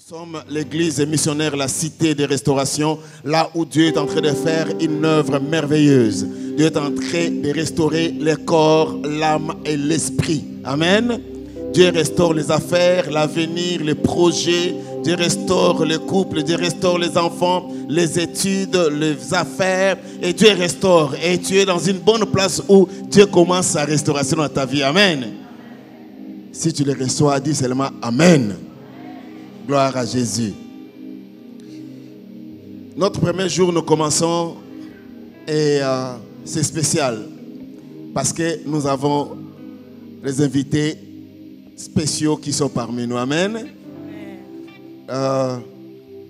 Nous sommes l'église missionnaire, la cité de restauration, là où Dieu est en train de faire une œuvre merveilleuse. Dieu est en train de restaurer le corps, l'âme et l'esprit. Amen. Dieu restaure les affaires, l'avenir, les projets. Dieu restaure le couple, Dieu restaure les enfants, les études, les affaires. Et Dieu restaure. Et tu es dans une bonne place où Dieu commence sa restauration dans ta vie. Amen. Si tu le reçois, dis seulement Amen. Gloire à Jésus. Notre premier jour, nous commençons et c'est spécial parce que nous avons les invités spéciaux qui sont parmi nous. Amen.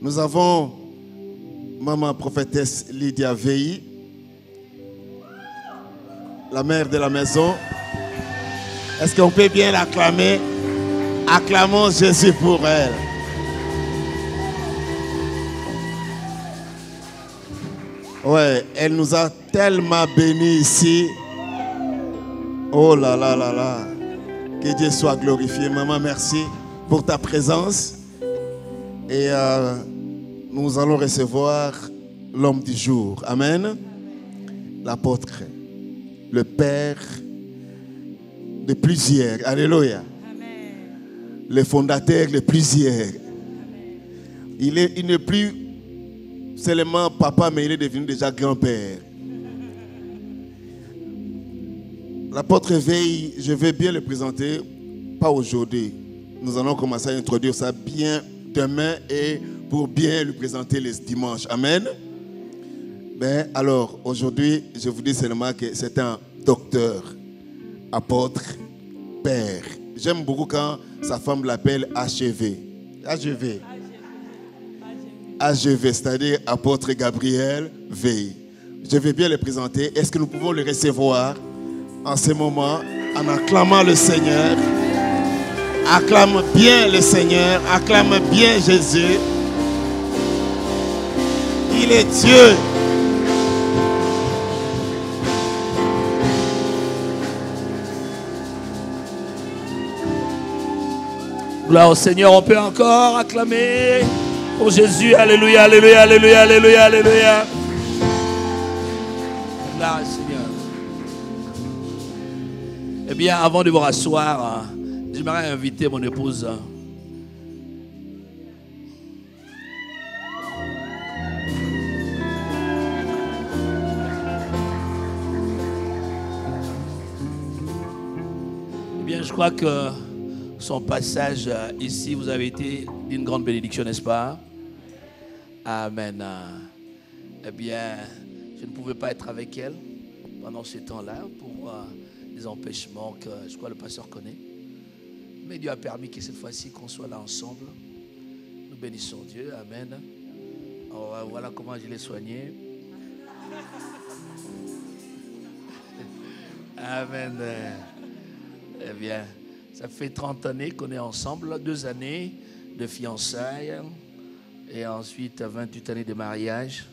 Nous avons maman prophétesse Lydia Veilly, la mère de la maison. Est-ce qu'on peut bien l'acclamer? Acclamons Jésus pour elle. Ouais, elle nous a tellement bénis ici. Oh là là là là. Que Dieu soit glorifié. Maman, merci pour ta présence. Et nous allons recevoir l'homme du jour. Amen. L'apôtre, le père de plusieurs. Alléluia. Amen. Le fondateur de plusieurs. Il n'est plus seulement papa, mais il est devenu déjà grand-père. L'apôtre Veilly, je vais bien le présenter, pas aujourd'hui. Nous allons commencer à introduire ça bien demain et pour bien le présenter les dimanches. Amen. Mais alors, aujourd'hui, je vous dis seulement que c'est un docteur, apôtre, père. J'aime beaucoup quand sa femme l'appelle HV. HV, c'est-à-dire apôtre Gabriel Veilly. Je vais bien le présenter. Est-ce que nous pouvons le recevoir en ce moment en acclamant le Seigneur? Acclame bien le Seigneur, acclame bien Jésus. Il est Dieu. Gloire au Seigneur, on peut encore acclamer pour Jésus. Alléluia, alléluia, alléluia, alléluia, alléluia. Gloire au Seigneur. Eh bien, avant de vous rasseoir, j'aimerais inviter mon épouse. Eh bien, je crois que son passage ici, vous avez été d'une grande bénédiction, n'est-ce pas? Amen. Eh bien, je ne pouvais pas être avec elle pendant ce temps-là pour des empêchements que je crois le pasteur connaît. Mais Dieu a permis que cette fois-ci qu'on soit là ensemble. Nous bénissons Dieu. Amen. Alors, voilà comment je l'ai soigné. Amen. Eh bien, ça fait 30 années qu'on est ensemble, 2 années de fiançailles et ensuite 28 années de mariage.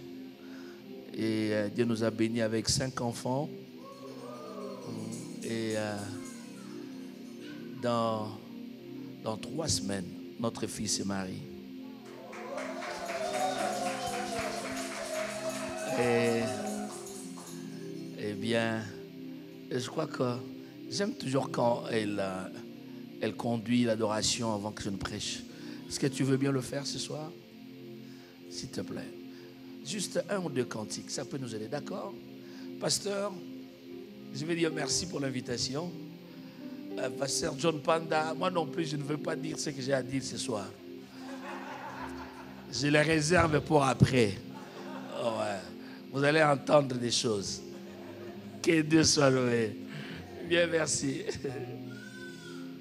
Et Dieu nous a bénis avec 5 enfants. Et dans 3 semaines, notre fils est marié. Et bien, je crois que j'aime toujours quand elle conduit l'adoration avant que je ne prêche. Est-ce que tu veux bien le faire ce soir? S'il te plaît. Juste 1 ou 2 cantiques, ça peut nous aider, d'accord? Pasteur, je vais dire merci pour l'invitation. Pasteur John Panda, moi non plus, je ne veux pas dire ce que j'ai à dire ce soir. Je les réserve pour après. Oh ouais. Vous allez entendre des choses. Que Dieu soit loué. Bien, merci.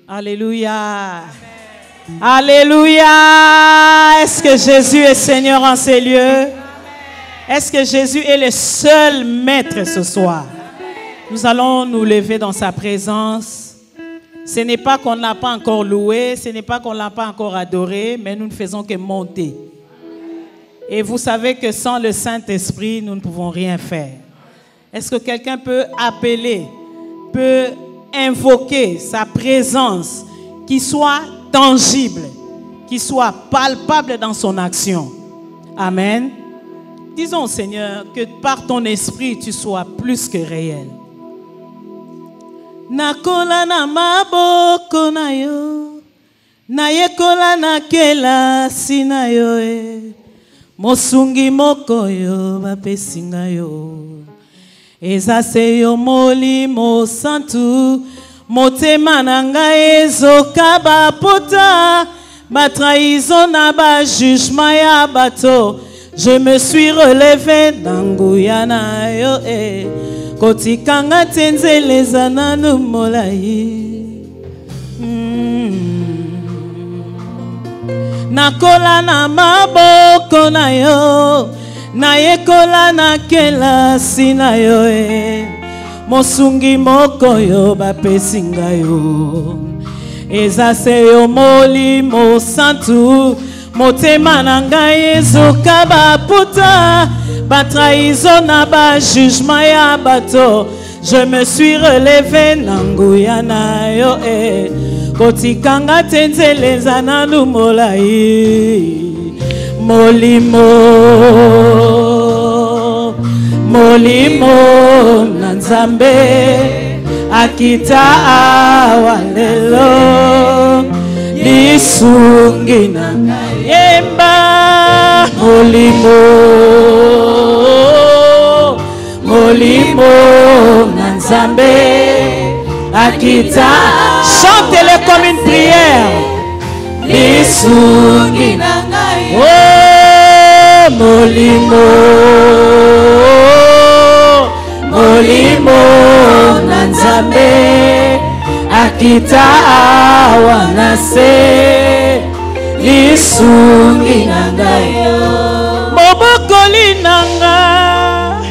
Alléluia. Amen. Alléluia. Est-ce que Jésus est Seigneur en ces lieux? Amen. Est-ce que Jésus est le seul maître ce soir? Nous allons nous lever dans sa présence. Ce n'est pas qu'on ne l'a pas encore loué, ce n'est pas qu'on ne l'a pas encore adoré, mais nous ne faisons que monter. Et vous savez que sans le Saint-Esprit, nous ne pouvons rien faire. Est-ce que quelqu'un peut appeler, peut invoquer sa présence qui soit tangible, qui soit palpable dans son action. Amen. Disons au Seigneur que par ton esprit, tu sois plus que réel. Nakola na maboko na yo, na yekola na kela sina yo e, mosungi moko yo bapesinga yo. Eza se yo molimo santu, motema na ngai ezoka bapota, ba trahison na ba jugement ya bato. Je me suis relevé nanguya na yo e, kotikanga tenzeleza nanu molai. Nakola na maboko na yo, na yekola na kela sina yo e, mosungi moko yo bapesinga yo. Eza se yo molimo santu, motema na ngai ezoka baputa, ba trahison na ba jugement ya bato. Je me suis relevé nanguya na yo e, kotikanga tenzeleza nanu molai. Molimo, molimo na Nzambe akita awa lelo, lisungi na yemba. Molimo, molimo na Nzambe akita. Chantez-le comme une prière. Lisungi na ngai. Oh, molimo, molimo na Nzambe akita awa na se, lisungi na ngai. Mobokoli na ngai,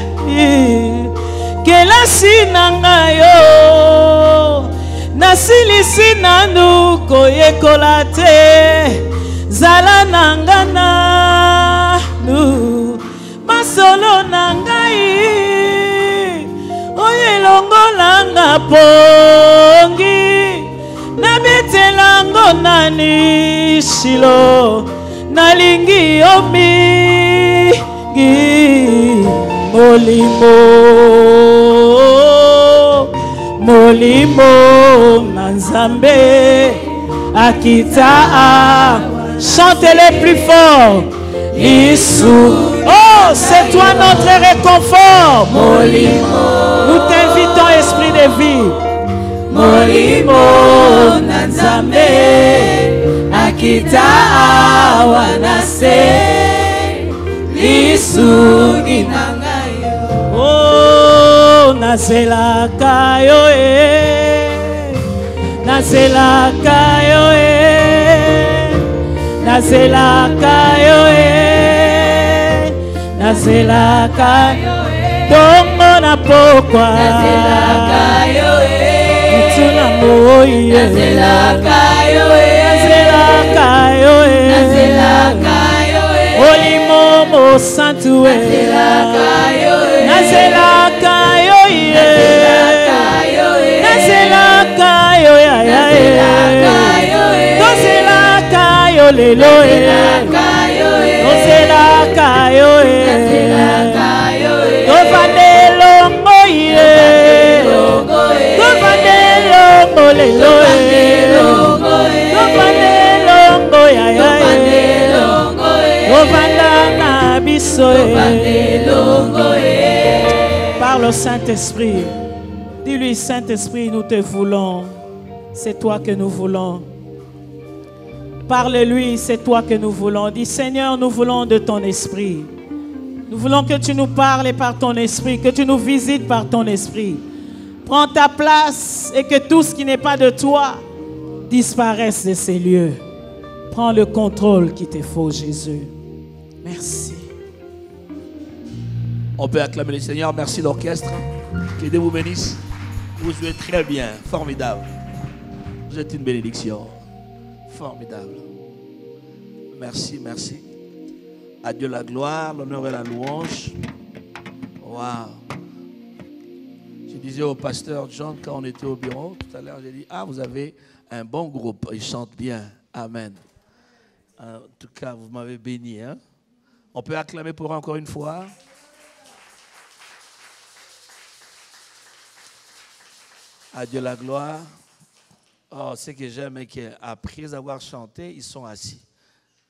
kelasi na ngai yo, nasilisi nanu koyekola te, zala na ngai nanu, masolo na ngai, oyelongola nga pongi, nabitelango nani shilo, nalingi yo mingi. Molimo, molimo na Nzambe akita. Chantez-le plus fort. Lisu. Oh, c'est toi notre réconfort. Molimo. Nous t'invitons, esprit de vie. Molimo na Nzambe akita wanase, lisungi na ngai. Oh, nazelaka yo e, nazelaka yo e, nazelaka yo e, nazelaka yo e, dongo na pokwa, nazelaka yo e, tuna moye, nazelaka yo e, nazelaka yo e, nazelaka yo e, olimo mo santu e, nazelaka yo e, nazelaka yo e, nazelaka yo e, nazelaka yo ya ya e, nazelaka yo lelo e, nazelaka yo e, nazelaka yo e, nazelaka yo e, dovanelo moye, dovanelo molelo e, dovanelo moya ya e, dovanela na biso e. Parle au Saint-Esprit. Dis-lui, Saint-Esprit, nous te voulons. C'est toi que nous voulons. Parle-lui, c'est toi que nous voulons. Dis, Seigneur, nous voulons de ton esprit. Nous voulons que tu nous parles par ton esprit, que tu nous visites par ton esprit. Prends ta place et que tout ce qui n'est pas de toi disparaisse de ces lieux. Prends le contrôle qui te faut, Jésus. Merci. On peut acclamer le Seigneur. Merci l'orchestre. Que Dieu vous bénisse. Vous jouez très bien. Formidable. Vous êtes une bénédiction. Formidable. Merci, merci. À Dieu la gloire, l'honneur et la louange. Waouh. Je disais au pasteur John quand on était au bureau tout à l'heure, j'ai dit, ah, vous avez un bon groupe. Ils chantent bien. Amen. En tout cas, vous m'avez béni. Hein? On peut acclamer pour eux encore une fois. À Dieu la gloire. Oh, ce que j'aime, c'est qu'après avoir chanté, ils sont assis.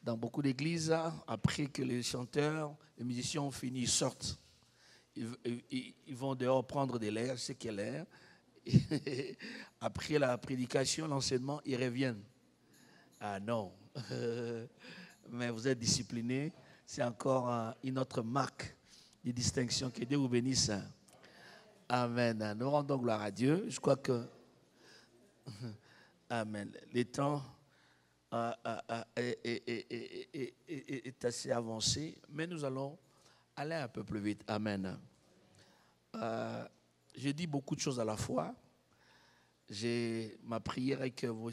Dans beaucoup d'églises, après que les chanteurs, les musiciens ont fini, ils sortent. Ils vont dehors prendre de l'air, c'est quel air. Après la prédication, l'enseignement, ils reviennent. Ah non. Mais vous êtes disciplinés. C'est encore une autre marque de distinction. Que Dieu vous bénisse. Amen. Nous rendons gloire à Dieu. Je crois que Amen. Le temps est assez avancé, mais nous allons aller un peu plus vite. Amen. Je dis beaucoup de choses à la fois. Ma prière est que vous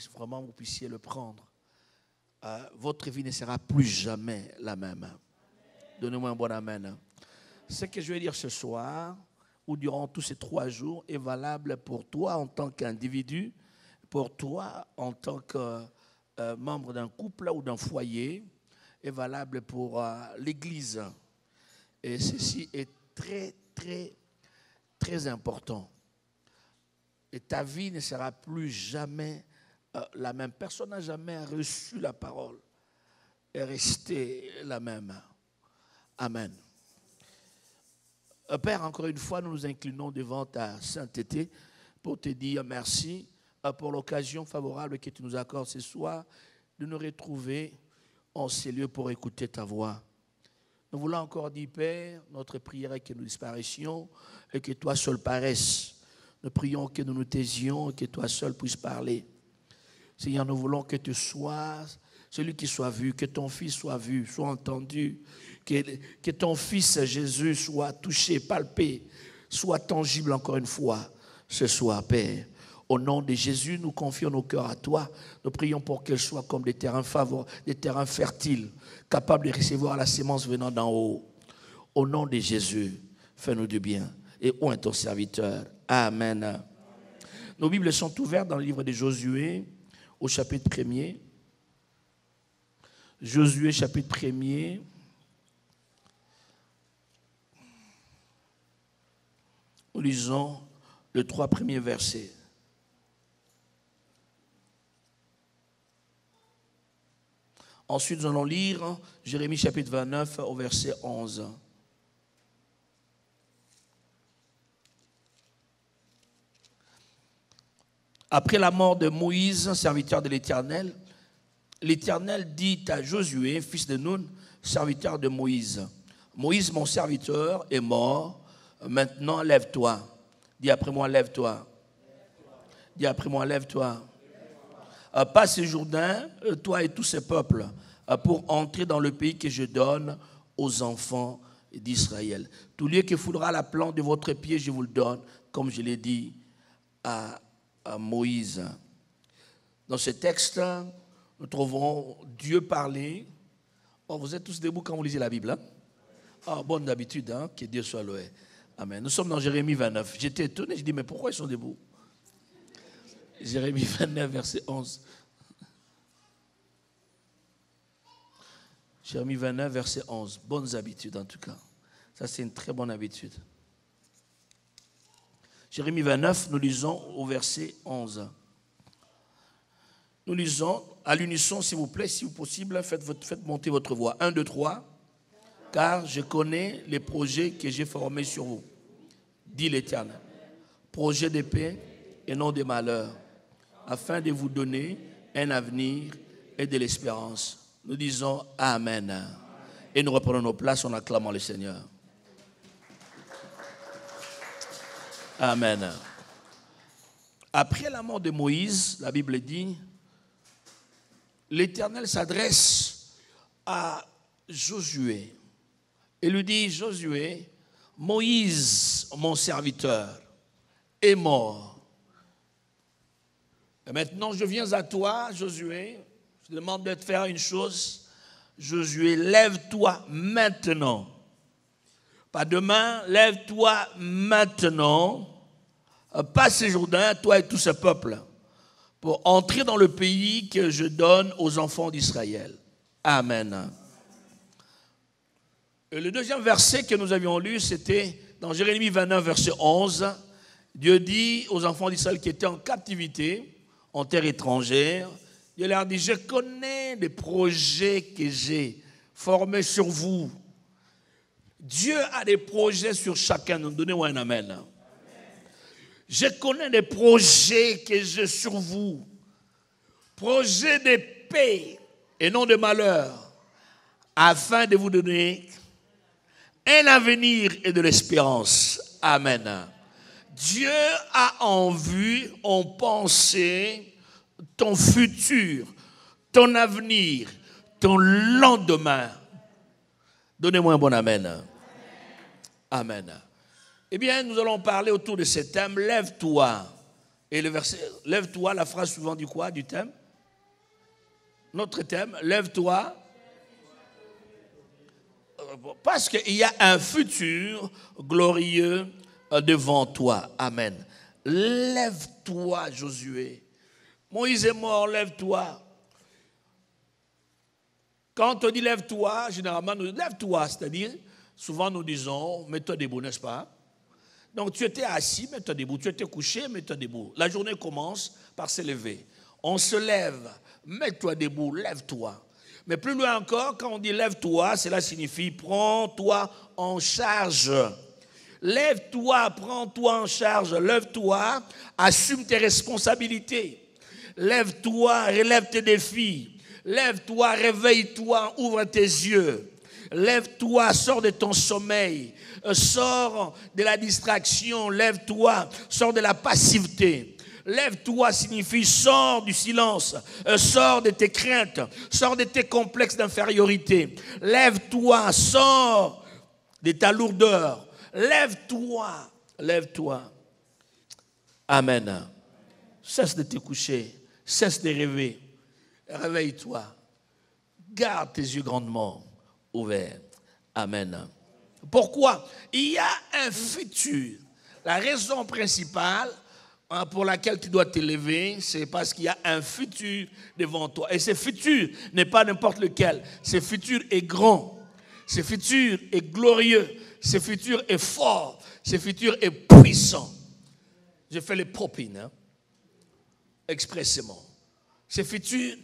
puissiez le prendre. Votre vie ne sera plus jamais la même. Donnez-moi un bon amen. Ce que je vais dire ce soir, ou durant tous ces 3 jours, est valable pour toi en tant qu'individu, pour toi en tant que membre d'un couple ou d'un foyer, est valable pour l'Église. Et ceci est très, très, très important. Et ta vie ne sera plus jamais la même. Personne n'a jamais reçu la parole et resté la même. Amen. Père, encore une fois, nous nous inclinons devant ta sainteté pour te dire merci pour l'occasion favorable que tu nous accordes ce soir de nous retrouver en ces lieux pour écouter ta voix. Nous voulons encore dire, Père, notre prière est que nous disparaissions et que toi seul paraisses. Nous prions que nous nous taisions et que toi seul puisses parler. Seigneur, nous voulons que tu sois celui qui soit vu, que ton Fils soit vu, soit entendu, que ton Fils Jésus soit touché, palpé, soit tangible encore une fois ce soir, Père. Au nom de Jésus, nous confions nos cœurs à toi. Nous prions pour qu'elles soient comme des terrains favorables, des terrains fertiles, capables de recevoir la sémence venant d'en haut. Au nom de Jésus, fais-nous du bien. Et oint ton serviteur. Amen. Nos Bibles sont ouvertes dans le livre de Josué, au chapitre 1er. Josué, chapitre 1er. Nous lisons les 3 premiers versets. Ensuite, nous allons lire Jérémie chapitre 29 au verset 11. Après la mort de Moïse, serviteur de l'Éternel, l'Éternel dit à Josué, fils de Nun, serviteur de Moïse, Moïse, mon serviteur, est mort. Maintenant, lève-toi. Dis après moi, lève-toi. Dis après moi, lève-toi. Passe ce Jourdain, toi et tous ces peuples, pour entrer dans le pays que je donne aux enfants d'Israël. Tout lieu que foulera la plante de votre pied, je vous le donne, comme je l'ai dit à Moïse. Dans ce texte, nous trouvons Dieu parler. Oh, vous êtes tous debout quand vous lisez la Bible. Hein? Oh, bonne d'habitude, hein? Que Dieu soit loué. Amen. Nous sommes dans Jérémie 29. J'étais étonné, je dis, mais pourquoi ils sont debout? Jérémie 29, verset 11. Jérémie 29, verset 11. Bonnes habitudes en tout cas. Ça, c'est une très bonne habitude. Jérémie 29, nous lisons au verset 11. Nous lisons à l'unisson, s'il vous plaît, si possible, faites monter votre voix. 1, 2, 3. Car je connais les projets que j'ai formés sur vous, dit l'Éternel. Projet de paix et non de malheur, afin de vous donner un avenir et de l'espérance. Nous disons Amen. Et nous reprenons nos places en acclamant le Seigneur. Amen. Après la mort de Moïse, la Bible dit, l'Éternel s'adresse à Josué et lui dit, Josué, Moïse, mon serviteur, est mort. Et maintenant, je viens à toi, Josué. Je te demande de te faire une chose. Josué, lève-toi maintenant. Pas demain, lève-toi maintenant. Passe ce Jourdain, toi et tout ce peuple, pour entrer dans le pays que je donne aux enfants d'Israël. Amen. Et le deuxième verset que nous avions lu, c'était dans Jérémie 29, verset 11. Dieu dit aux enfants d'Israël qui étaient en captivité, en terre étrangère, Dieu leur dit, je connais les projets que j'ai formés sur vous. Dieu a des projets sur chacun. Donnez-moi un amen. Je connais les projets que j'ai sur vous. Projets de paix et non de malheur, afin de vous donner un avenir et de l'espérance. Amen. Dieu a en vue, en pensée, ton futur, ton avenir, ton lendemain. Donnez-moi un bon amen. Amen. Eh bien, nous allons parler autour de ce thème, lève-toi. Et le verset, lève-toi, la phrase suivante du quoi, du thème? Notre thème, lève-toi. Parce qu'il y a un futur glorieux devant toi. Amen. Lève-toi, Josué. Moïse est mort, lève-toi. Quand on dit lève-toi, généralement, nous lève-toi, c'est-à-dire, souvent nous disons, mets-toi debout, n'est-ce pas? Donc tu étais assis, mets-toi debout. Tu étais couché, mets-toi debout. La journée commence par se lever. On se lève, mets-toi debout, lève-toi. Mais plus loin encore, quand on dit lève-toi, cela signifie prends-toi en charge. Lève-toi, prends-toi en charge. Lève-toi, assume tes responsabilités. Lève-toi, relève tes défis. Lève-toi, réveille-toi, ouvre tes yeux. Lève-toi, sors de ton sommeil. Sors de la distraction. Lève-toi, sors de la passivité. Lève-toi signifie sors du silence, sors de tes craintes, sors de tes complexes d'infériorité. Lève-toi, sors de ta lourdeur. Lève-toi, lève-toi. Amen. Cesse de te coucher, cesse de rêver. Réveille-toi. Garde tes yeux grandement ouverts. Amen. Pourquoi? Il y a un futur. La raison principale pour laquelle tu dois t'élever, c'est parce qu'il y a un futur devant toi. Et ce futur n'est pas n'importe lequel. Ce futur est grand. Ce futur est glorieux. Ce futur est fort. Ce futur est puissant. Je fais les popines, expressément. Ce futur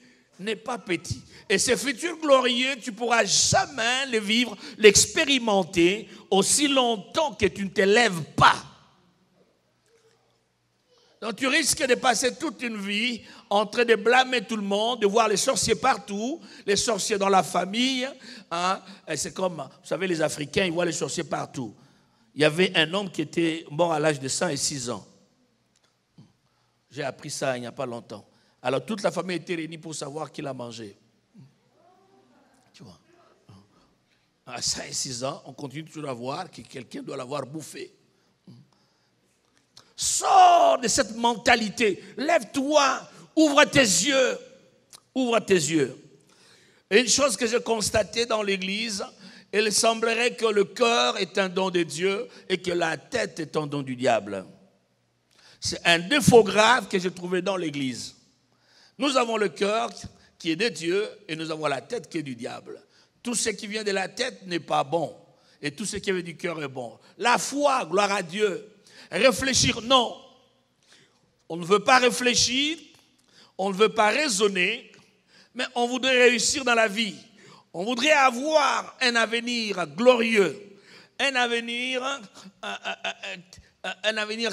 n'est pas petit. Et ce futur glorieux, tu ne pourras jamais le vivre, l'expérimenter aussi longtemps que tu ne te lèves pas. Donc tu risques de passer toute une vie en train de blâmer tout le monde, de voir les sorciers partout, les sorciers dans la famille. Hein. Et c'est comme, vous savez, les Africains, ils voient les sorciers partout. Il y avait un homme qui était mort à l'âge de 106 ans. J'ai appris ça il n'y a pas longtemps. Alors toute la famille était réunie pour savoir qui l'a mangé. Tu vois. À 106 ans, on continue toujours à voir que quelqu'un doit l'avoir bouffé. Sors de cette mentalité. Lève-toi. Ouvre tes yeux. Ouvre tes yeux. Et une chose que j'ai constatée dans l'église, il semblerait que le cœur est un don de Dieu et que la tête est un don du diable. C'est un défaut grave que j'ai trouvé dans l'église. Nous avons le cœur qui est de Dieu et nous avons la tête qui est du diable. Tout ce qui vient de la tête n'est pas bon. Et tout ce qui vient du cœur est bon. La foi, gloire à Dieu. Réfléchir, non. On ne veut pas réfléchir, on ne veut pas raisonner, mais on voudrait réussir dans la vie. On voudrait avoir un avenir glorieux, un avenir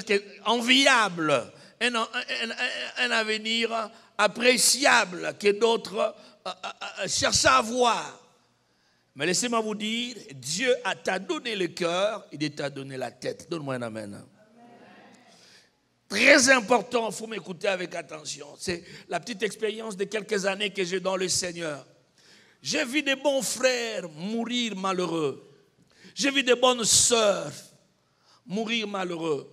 qui est enviable, un avenir appréciable que d'autres cherchent à avoir. Mais laissez-moi vous dire, Dieu t'a donné le cœur, il t'a donné la tête. Donne-moi un amen. Très important, il faut m'écouter avec attention. C'est la petite expérience de quelques années que j'ai dans le Seigneur. J'ai vu des bons frères mourir malheureux. J'ai vu des bonnes sœurs mourir malheureux.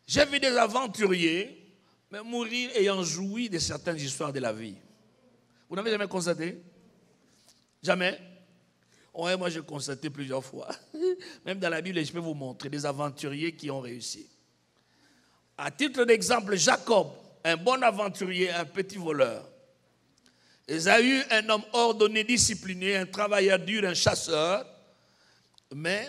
J'ai vu des aventuriers, mais mourir ayant joui de certaines histoires de la vie. Vous n'avez jamais constaté? Jamais? Ouais, moi j'ai constaté plusieurs fois. Même dans la Bible, je peux vous montrer des aventuriers qui ont réussi. À titre d'exemple, Jacob, un bon aventurier, un petit voleur. Ésaü, un homme ordonné, discipliné, un travailleur dur, un chasseur, mais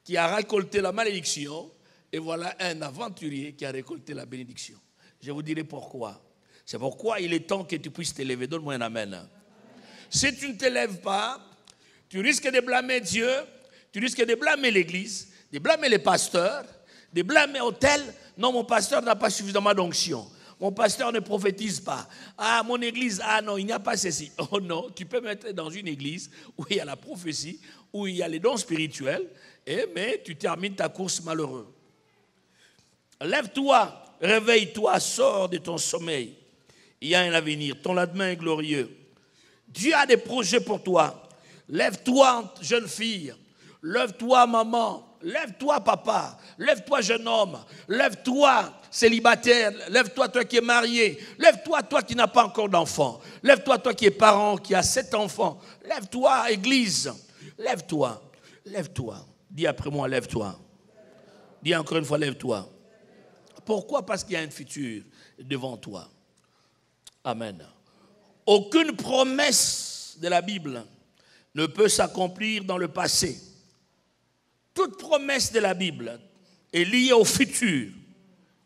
qui a récolté la malédiction. Et voilà un aventurier qui a récolté la bénédiction. Je vous dirai pourquoi. C'est pourquoi il est temps que tu puisses t'élever. Donne-moi un amen. Si tu ne t'élèves pas, tu risques de blâmer Dieu, tu risques de blâmer l'église, de blâmer les pasteurs, de blâmer l'autel. Non, mon pasteur n'a pas suffisamment d'onction. Mon pasteur ne prophétise pas. Ah, mon église, ah non, il n'y a pas ceci. Oh non, tu peux mettre dans une église où il y a la prophétie, où il y a les dons spirituels, mais tu termines ta course malheureux. Lève-toi, réveille-toi, sors de ton sommeil. Il y a un avenir, ton lendemain est glorieux. Dieu a des projets pour toi. Lève-toi, jeune fille. Lève-toi, maman. Lève-toi, papa. Lève-toi, jeune homme. Lève-toi, célibataire. Lève-toi, toi qui es marié. Lève-toi, toi qui n'as pas encore d'enfant. Lève-toi, toi qui es parent, qui a 7 enfants. Lève-toi, église. Lève-toi. Lève-toi. Dis après moi, lève-toi. Dis encore une fois, lève-toi. Pourquoi? Parce qu'il y a un futur devant toi. Amen. Aucune promesse de la Bible ne peut s'accomplir dans le passé. Toute promesse de la Bible est liée au futur.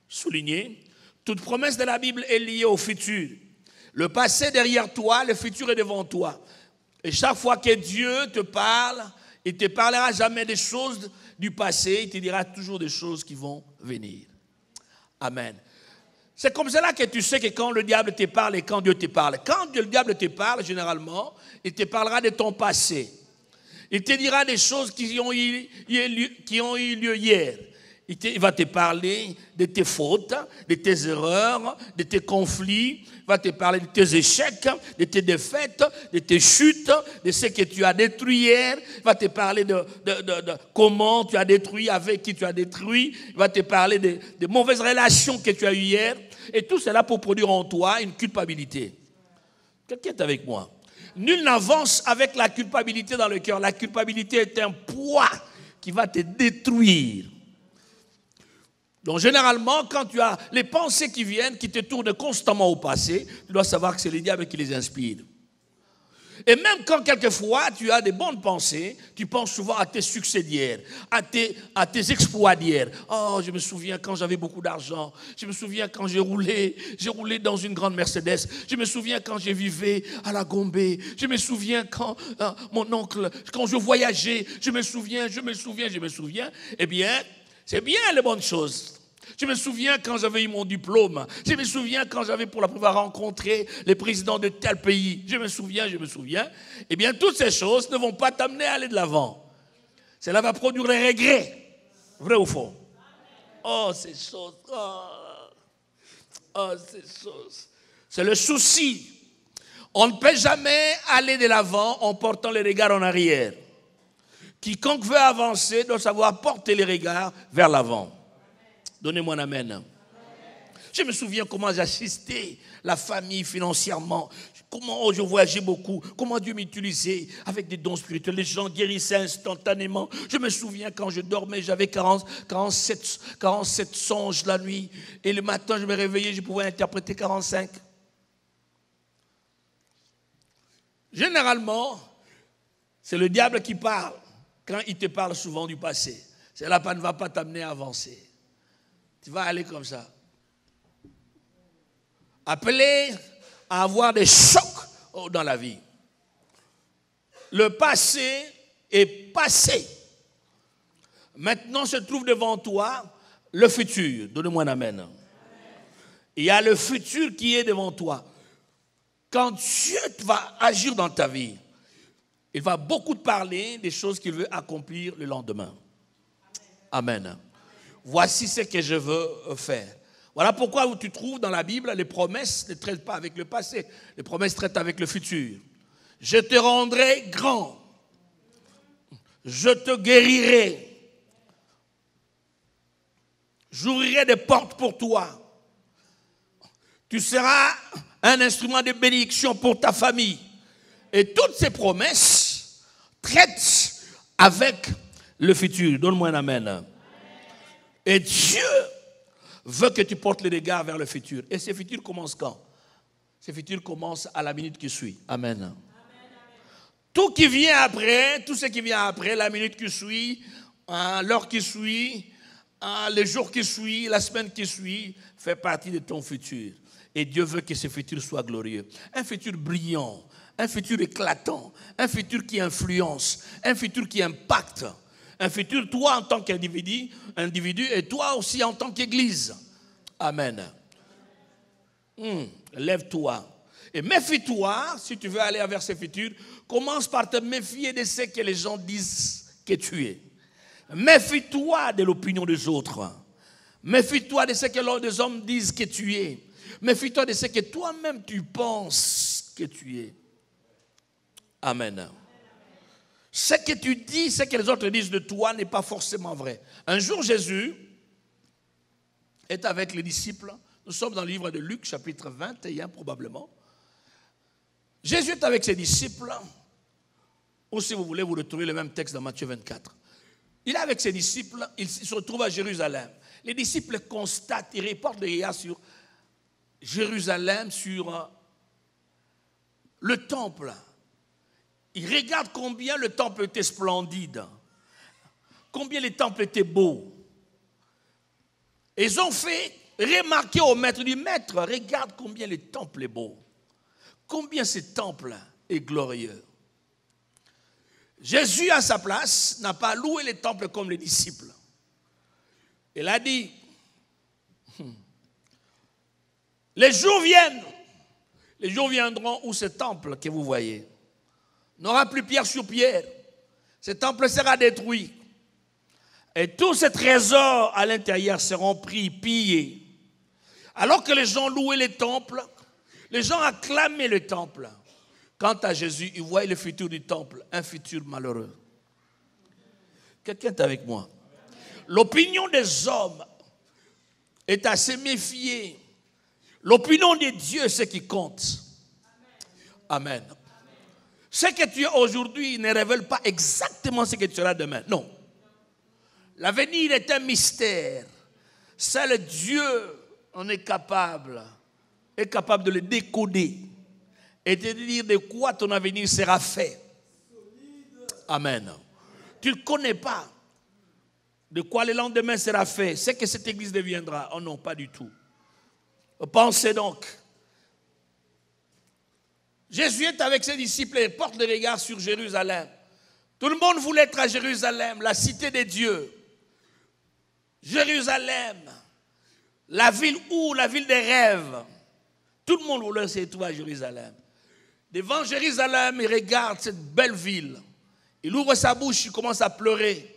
Soulignez, toute promesse de la Bible est liée au futur. Le passé est derrière toi, le futur est devant toi. Et chaque fois que Dieu te parle, il ne te parlera jamais des choses du passé, il te dira toujours des choses qui vont venir. Amen. C'est comme cela que tu sais que quand le diable te parle et quand Dieu te parle. Quand le diable te parle, généralement, il te parlera de ton passé. Il te dira des choses qui ont eu lieu hier. Il va te parler de tes fautes, de tes erreurs, de tes conflits. Il va te parler de tes échecs, de tes défaites, de tes chutes, de ce que tu as détruit hier. Il va te parler de comment tu as détruit, avec qui tu as détruit. Il va te parler de mauvaises relations que tu as eues hier. Et tout cela pour produire en toi une culpabilité. Quelqu'un est avec moi? Nul n'avance avec la culpabilité dans le cœur. La culpabilité est un poids qui va te détruire. Donc généralement, quand tu as les pensées qui viennent, qui te tournent constamment au passé, tu dois savoir que c'est le diable qui les inspire. Et même quand quelquefois tu as des bonnes pensées, tu penses souvent à tes succès d'hier, à tes exploits d'hier. Oh, je me souviens quand j'avais beaucoup d'argent. Je me souviens quand j'ai roulé dans une grande Mercedes. Je me souviens quand je vivais à la Gombe. Je me souviens quand mon oncle, quand je voyageais. Je me souviens. Eh bien, c'est bien les bonnes choses. Je me souviens quand j'avais eu mon diplôme. Je me souviens quand j'avais pour la première fois rencontré les présidents de tel pays. Je me souviens. Eh bien, toutes ces choses ne vont pas t'amener à aller de l'avant. Cela va produire les regrets. Vrai ou faux? Oh, ces choses. Oh, ces choses. C'est le souci. On ne peut jamais aller de l'avant en portant les regards en arrière. Quiconque veut avancer doit savoir porter les regards vers l'avant. Donnez-moi un amen. Je me souviens comment j'assistais la famille financièrement, comment je voyageais beaucoup, comment Dieu m'utilisait avec des dons spirituels. Les gens guérissaient instantanément. Je me souviens quand je dormais, j'avais 47 songes la nuit. Et le matin, je me réveillais, je pouvais interpréter 45. Généralement, c'est le diable qui parle quand il te parle souvent du passé. Cela ne va pas t'amener à avancer. Tu vas aller comme ça. Appelé à avoir des chocs dans la vie. Le passé est passé. Maintenant se trouve devant toi le futur. Donne-moi un amen. Il y a le futur qui est devant toi. Quand Dieu va agir dans ta vie, il va beaucoup te parler des choses qu'il veut accomplir le lendemain. Amen. Voici ce que je veux faire. Voilà pourquoi tu trouves dans la Bible, les promesses ne traitent pas avec le passé. Les promesses traitent avec le futur. Je te rendrai grand. Je te guérirai. J'ouvrirai des portes pour toi. Tu seras un instrument de bénédiction pour ta famille. Et toutes ces promesses traitent avec le futur. Donne-moi un amen. Et Dieu veut que tu portes les regards vers le futur. Et ce futur commence quand? ce futur commence à la minute qui suit. Amen. Tout qui vient après, tout ce qui vient après, la minute qui suit, l'heure qui suit, le jour qui suit, la semaine qui suit, fait partie de ton futur. Et Dieu veut que ce futur soit glorieux. Un futur brillant, un futur éclatant, un futur qui influence, un futur qui impacte. Un futur, toi en tant qu'individu, et toi aussi en tant qu'église. Amen. Lève-toi. Et méfie-toi, si tu veux aller vers ce futur, commence par te méfier de ce que les gens disent que tu es. Méfie-toi de l'opinion des autres. Méfie-toi de ce que les hommes disent que tu es. Méfie-toi de ce que toi-même tu penses que tu es. Amen. Ce que tu dis, ce que les autres disent de toi n'est pas forcément vrai. Un jour, Jésus est avec les disciples. Nous sommes dans le livre de Luc, chapitre 21 probablement. Jésus est avec ses disciples. Ou si vous voulez, vous retrouvez le même texte dans Matthieu 24. Il est avec ses disciples, il se retrouve à Jérusalem. Les disciples constatent, ils reportent le regard sur Jérusalem, sur le temple. Ils regardent combien le temple était splendide, combien le temple était beau. Et ils ont fait remarquer au maître du maître, regarde combien le temple est beau, combien ce temple est glorieux. Jésus, à sa place, n'a pas loué le temple comme les disciples. Il a dit, les jours viendront où ce temple que vous voyez n'aura plus pierre sur pierre. Ce temple sera détruit. Et tous ces trésors à l'intérieur seront pris, pillés. Alors que les gens louaient le temple, les gens acclamaient le temple. Quant à Jésus, il voyait le futur du temple, un futur malheureux. Quelqu'un est avec moi? L'opinion des hommes est assez méfiée. L'opinion de Dieu, c'est ce qui compte. Amen. Ce que tu es aujourd'hui ne révèle pas exactement ce que tu seras demain. Non. L'avenir est un mystère. Seul Dieu en est capable de le décoder et de dire de quoi ton avenir sera fait. Amen. Tu ne connais pas de quoi le lendemain sera fait, c'est que cette église deviendra. Oh non, pas du tout. Pensez donc. Jésus est avec ses disciples et porte le regard sur Jérusalem. Tout le monde voulait être à Jérusalem, la cité de Dieu. Jérusalem, la ville des rêves. Tout le monde voulait se trouver à Jérusalem. Devant Jérusalem, il regarde cette belle ville. Il ouvre sa bouche, il commence à pleurer.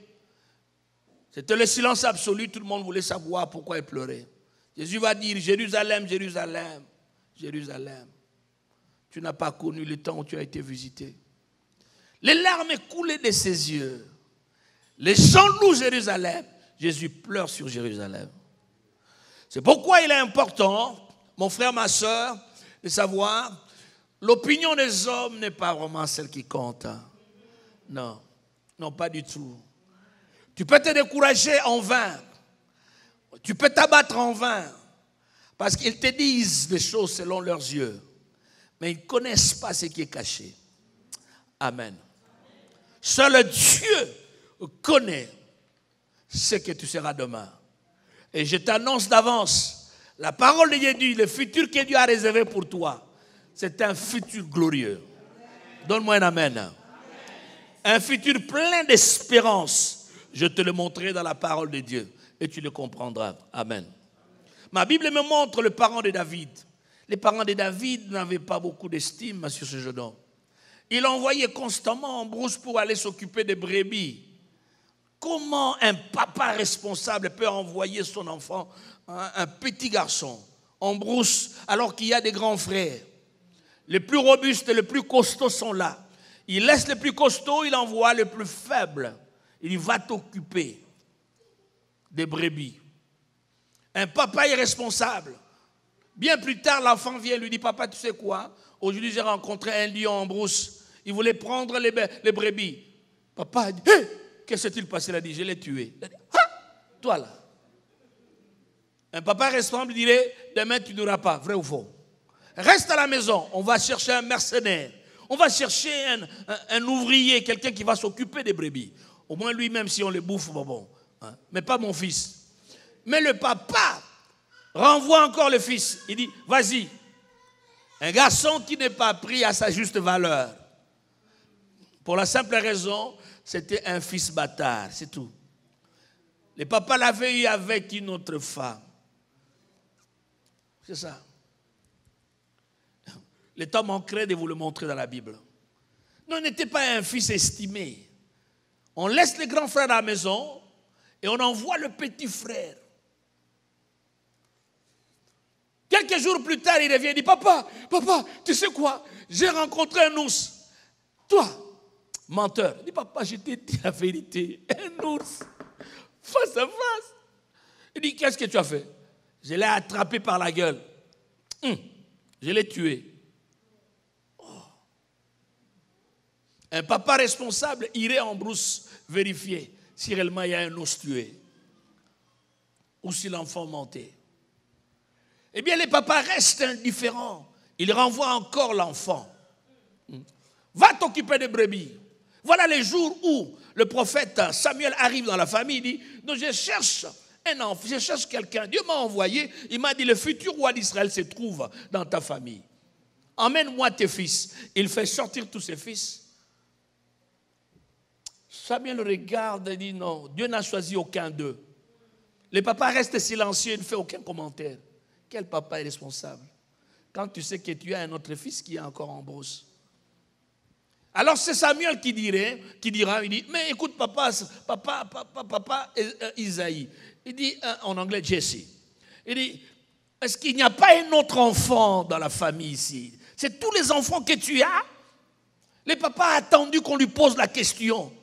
C'était le silence absolu, tout le monde voulait savoir pourquoi il pleurait. Jésus va dire, Jérusalem, Jérusalem, Jérusalem. Tu n'as pas connu le temps où tu as été visité. Les larmes coulaient de ses yeux. Les gens louent Jérusalem. Jésus pleure sur Jérusalem. C'est pourquoi il est important, mon frère, ma soeur, de savoir, l'opinion des hommes n'est pas vraiment celle qui compte. Non, non, pas du tout. Tu peux te décourager en vain. Tu peux t'abattre en vain. Parce qu'ils te disent des choses selon leurs yeux. Mais ils ne connaissent pas ce qui est caché. Amen. Seul Dieu connaît ce que tu seras demain. Et je t'annonce d'avance, la parole de Dieu dit, le futur que Dieu a réservé pour toi, c'est un futur glorieux. Donne-moi un amen. Un futur plein d'espérance. Je te le montrerai dans la parole de Dieu et tu le comprendras. Amen. Ma Bible me montre le parent de David. Les parents de David n'avaient pas beaucoup d'estime sur ce jeune homme. Il l'envoyait constamment en brousse pour aller s'occuper des brebis. Comment un papa responsable peut envoyer son enfant, un petit garçon, en brousse alors qu'il y a des grands frères? Les plus robustes et les plus costauds sont là. Il laisse les plus costauds, il envoie les plus faibles. Il va t'occuper des brebis. Un papa irresponsable. Bien plus tard, l'enfant vient et lui dit, papa, tu sais quoi? Aujourd'hui, j'ai rencontré un lion en brousse. Il voulait prendre les brebis. Papa a dit, hey, qu'est-ce qui s'est passé? Il a dit, je l'ai tué. Il a dit, ah, toi là. Un papa responsable dirait, demain tu n'auras pas. Vrai ou faux? Reste à la maison, on va chercher un mercenaire. On va chercher un ouvrier, quelqu'un qui va s'occuper des brebis. Au moins lui-même, si on les bouffe, bon. Hein. Mais pas mon fils. Mais le papa renvoie encore le fils. Il dit, vas-y. Un garçon qui n'est pas pris à sa juste valeur. Pour la simple raison, c'était un fils bâtard, c'est tout. Le papa l'avait eu avec une autre femme. C'est ça. Le temps manquerait de vous le montrer dans la Bible. Non, il n'était pas un fils estimé. On laisse les grands frères à la maison et on envoie le petit frère. Quelques jours plus tard, il revient et dit, papa, tu sais quoi? J'ai rencontré un ours. Toi, menteur. Il dit, papa, je t'ai dit la vérité. Un ours, face à face. Il dit, qu'est-ce que tu as fait? Je l'ai attrapé par la gueule. Je l'ai tué. Un papa responsable irait en brousse vérifier si réellement il y a un ours tué ou si l'enfant mentait. Eh bien, les papas restent indifférents. Ils renvoient encore l'enfant. Va t'occuper des brebis. Voilà les jours où le prophète Samuel arrive dans la famille. Il dit, non, je cherche un enfant, je cherche quelqu'un. Dieu m'a envoyé. Il m'a dit, le futur roi d'Israël se trouve dans ta famille. Emmène-moi tes fils. Il fait sortir tous ses fils. Samuel regarde et dit non, Dieu n'a choisi aucun d'eux. Le papa reste silencieux, il ne fait aucun commentaire. Quel papa est responsable? Quand tu sais que tu as un autre fils qui est encore en brousse. Alors c'est Samuel qui dira, il dit, mais écoute papa Isaïe. Il dit en anglais Jesse. Il dit, est-ce qu'il n'y a pas un autre enfant dans la famille ici? C'est tous les enfants que tu as? Le papa a attendu qu'on lui pose la question.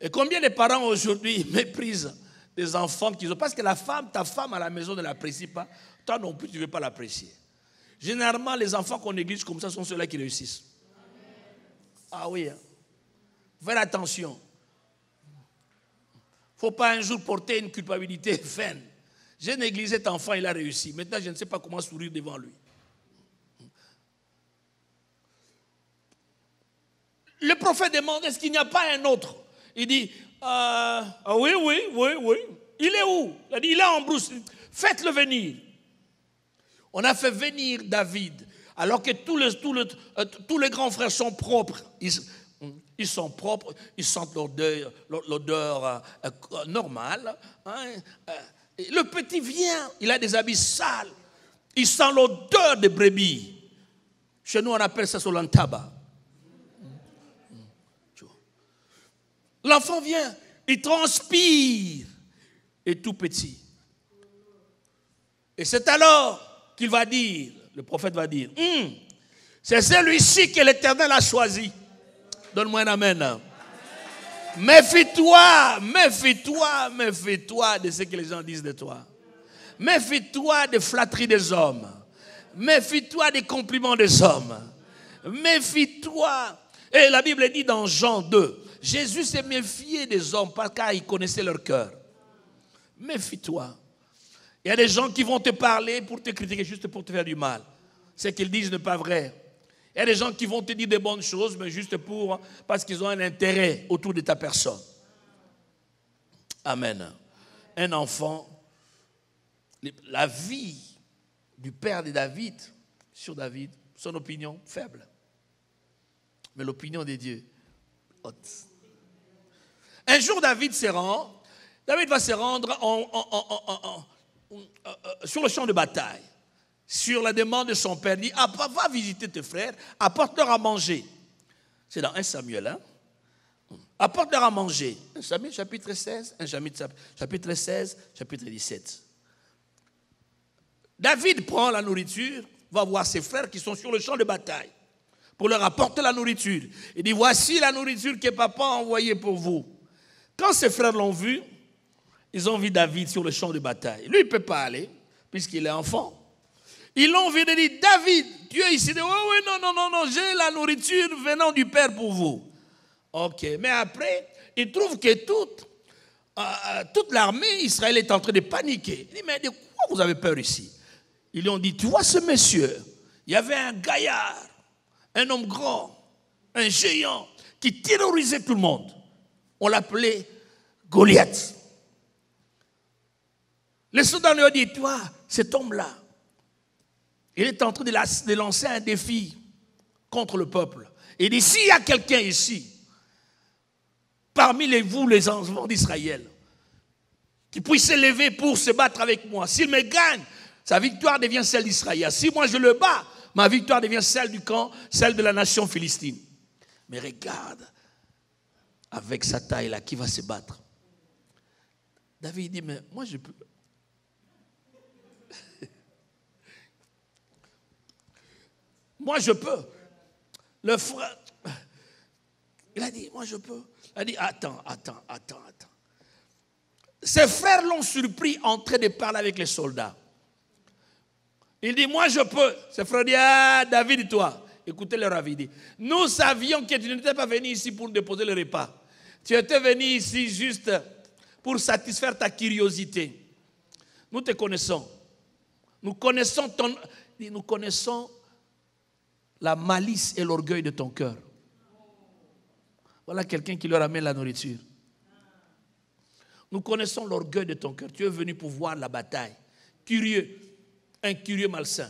Et combien de parents aujourd'hui méprisent des enfants qu'ils ont? Parce que ta femme à la maison ne l'apprécie pas. Toi non plus, tu ne veux pas l'apprécier. Généralement, les enfants qu'on néglige comme ça sont ceux-là qui réussissent. Ah oui. Hein. Faites attention. Il ne faut pas un jour porter une culpabilité vaine. J'ai négligé cet enfant, il a réussi. Maintenant, je ne sais pas comment sourire devant lui. Le prophète demande, est-ce qu'il n'y a pas un autre? Il dit, oui. Il est où? Il a dit, il est en brousse. Faites-le venir. On a fait venir David, alors que tous les grands frères sont propres. Ils sont propres, ils sentent l'odeur normale. Hein. Le petit vient, il a des habits sales. Il sent l'odeur des brebis. Chez nous, on appelle ça solantaba. L'enfant vient, il transpire, et tout petit. Et c'est alors qu'il va dire, le prophète va dire, c'est celui-ci que l'Éternel a choisi. Donne-moi un amen. Méfie-toi de ce que les gens disent de toi. Méfie-toi des flatteries des hommes. Méfie-toi des compliments des hommes. Méfie-toi. Et la Bible dit dans Jean 2, Jésus s'est méfié des hommes parce qu'il connaissait leur cœur. Méfie-toi. Il y a des gens qui vont te parler pour te critiquer, juste pour te faire du mal. Ce qu'ils disent n'est pas vrai. Il y a des gens qui vont te dire des bonnes choses, mais juste parce qu'ils ont un intérêt autour de ta personne. Amen. Un enfant, la vie du père de David, sur David, son opinion faible. Mais l'opinion de Dieu, haute. Un jour, David va se rendre sur le champ de bataille. Sur la demande de son père, il dit, va visiter tes frères, apporte-leur à manger. C'est dans 1 Samuel, hein? Apporte-leur à manger. 1 Samuel, chapitre 16, chapitre 16, chapitre 17. David prend la nourriture, va voir ses frères qui sont sur le champ de bataille pour leur apporter la nourriture. Il dit, voici la nourriture que papa a envoyée pour vous. Quand ses frères l'ont vu, ils ont vu David sur le champ de bataille. Lui, il ne peut pas aller, puisqu'il est enfant. Ils l'ont vu et dit, David, Dieu ici dit, oui, non, j'ai la nourriture venant du Père pour vous. Ok, mais après, il trouve que toute l'armée Israël est en train de paniquer. Il dit, mais de quoi vous avez peur ici? Ils lui ont dit, tu vois ce monsieur, il y avait un gaillard, un homme grand, un géant, qui terrorisait tout le monde. On l'appelait Goliath. Les soldats lui ont dit, toi, cet homme-là, il est en train de lancer un défi contre le peuple. Il dit, s'il y a quelqu'un ici, parmi vous, les enfants d'Israël, qui puisse s'élever pour se battre avec moi, s'il me gagne, sa victoire devient celle d'Israël. Si moi je le bats, ma victoire devient celle du camp, celle de la nation philistine. Mais regarde, avec sa taille-là, qui va se battre? David dit, mais moi je peux. Moi je peux. Le frère, il a dit, moi je peux. Il a dit, attends. Ses frères l'ont surpris en train de parler avec les soldats. Il dit, moi je peux. Ses frères disent, ah David, toi, écoutez le ravi, dit, nous savions que tu n'étais pas venu ici pour déposer le repas. Tu étais venu ici juste pour satisfaire ta curiosité. Nous te connaissons. Nous connaissons la malice et l'orgueil de ton cœur. Voilà quelqu'un qui leur amène la nourriture. Nous connaissons l'orgueil de ton cœur. Tu es venu pour voir la bataille. Curieux, un curieux malsain.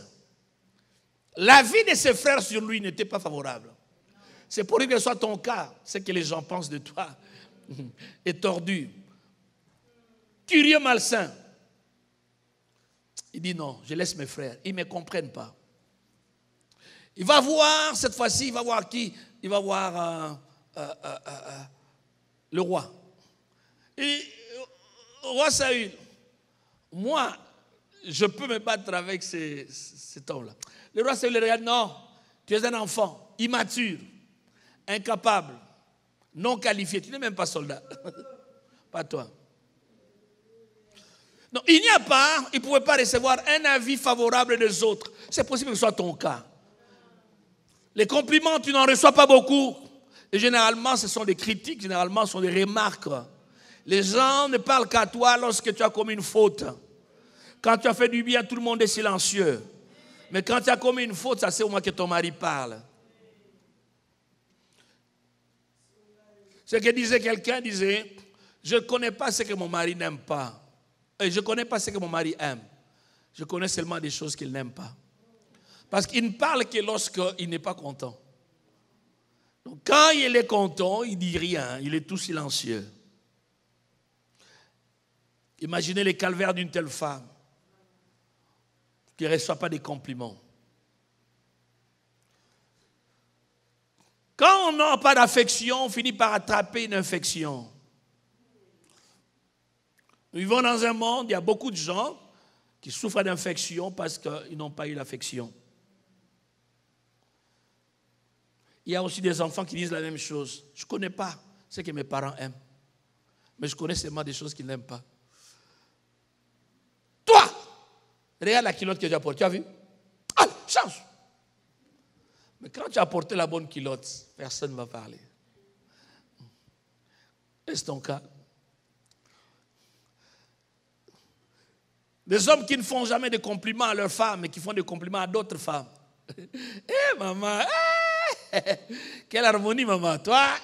La vie de ses frères sur lui n'était pas favorable. C'est pour que ce soit ton cas, ce que les gens pensent de toi est tordu. Curieux malsain. Il dit non, je laisse mes frères. Ils ne me comprennent pas. Il va voir, cette fois-ci, il va voir qui? Il va voir le roi. Et le roi Saül, moi, je peux me battre avec cet homme-là. Le roi Saül le regarde, non, tu es un enfant, immature, incapable, non qualifié, tu n'es même pas soldat. Pas toi. Non, il n'y a pas, il ne pouvait pas recevoir un avis favorable des autres. C'est possible que ce soit ton cas. Les compliments, tu n'en reçois pas beaucoup. Et généralement, ce sont des critiques, généralement, ce sont des remarques. Les gens ne parlent qu'à toi lorsque tu as commis une faute. Quand tu as fait du bien, tout le monde est silencieux. Mais quand tu as commis une faute, ça c'est au moins que ton mari parle. Ce que disait quelqu'un, disait, je ne connais pas ce que mon mari n'aime pas. Et je ne connais pas ce que mon mari aime. Je connais seulement des choses qu'il n'aime pas. Parce qu'il ne parle que lorsqu'il n'est pas content. Donc quand il est content, il ne dit rien, il est tout silencieux. Imaginez les calvaires d'une telle femme qui ne reçoit pas des compliments. Quand on n'a pas d'affection, on finit par attraper une infection. Nous vivons dans un monde, il y a beaucoup de gens qui souffrent d'infection parce qu'ils n'ont pas eu l'affection. Il y a aussi des enfants qui disent la même chose. Je ne connais pas ce que mes parents aiment, mais je connais seulement des choses qu'ils n'aiment pas. Toi, regarde la culotte que j'ai apportée, tu as vu? Allez, change. Mais quand tu as apporté la bonne culotte, personne ne va parler. Est-ce ton cas? Des hommes qui ne font jamais de compliments à leurs femmes, mais qui font des compliments à d'autres femmes. Eh maman, quelle harmonie maman, toi,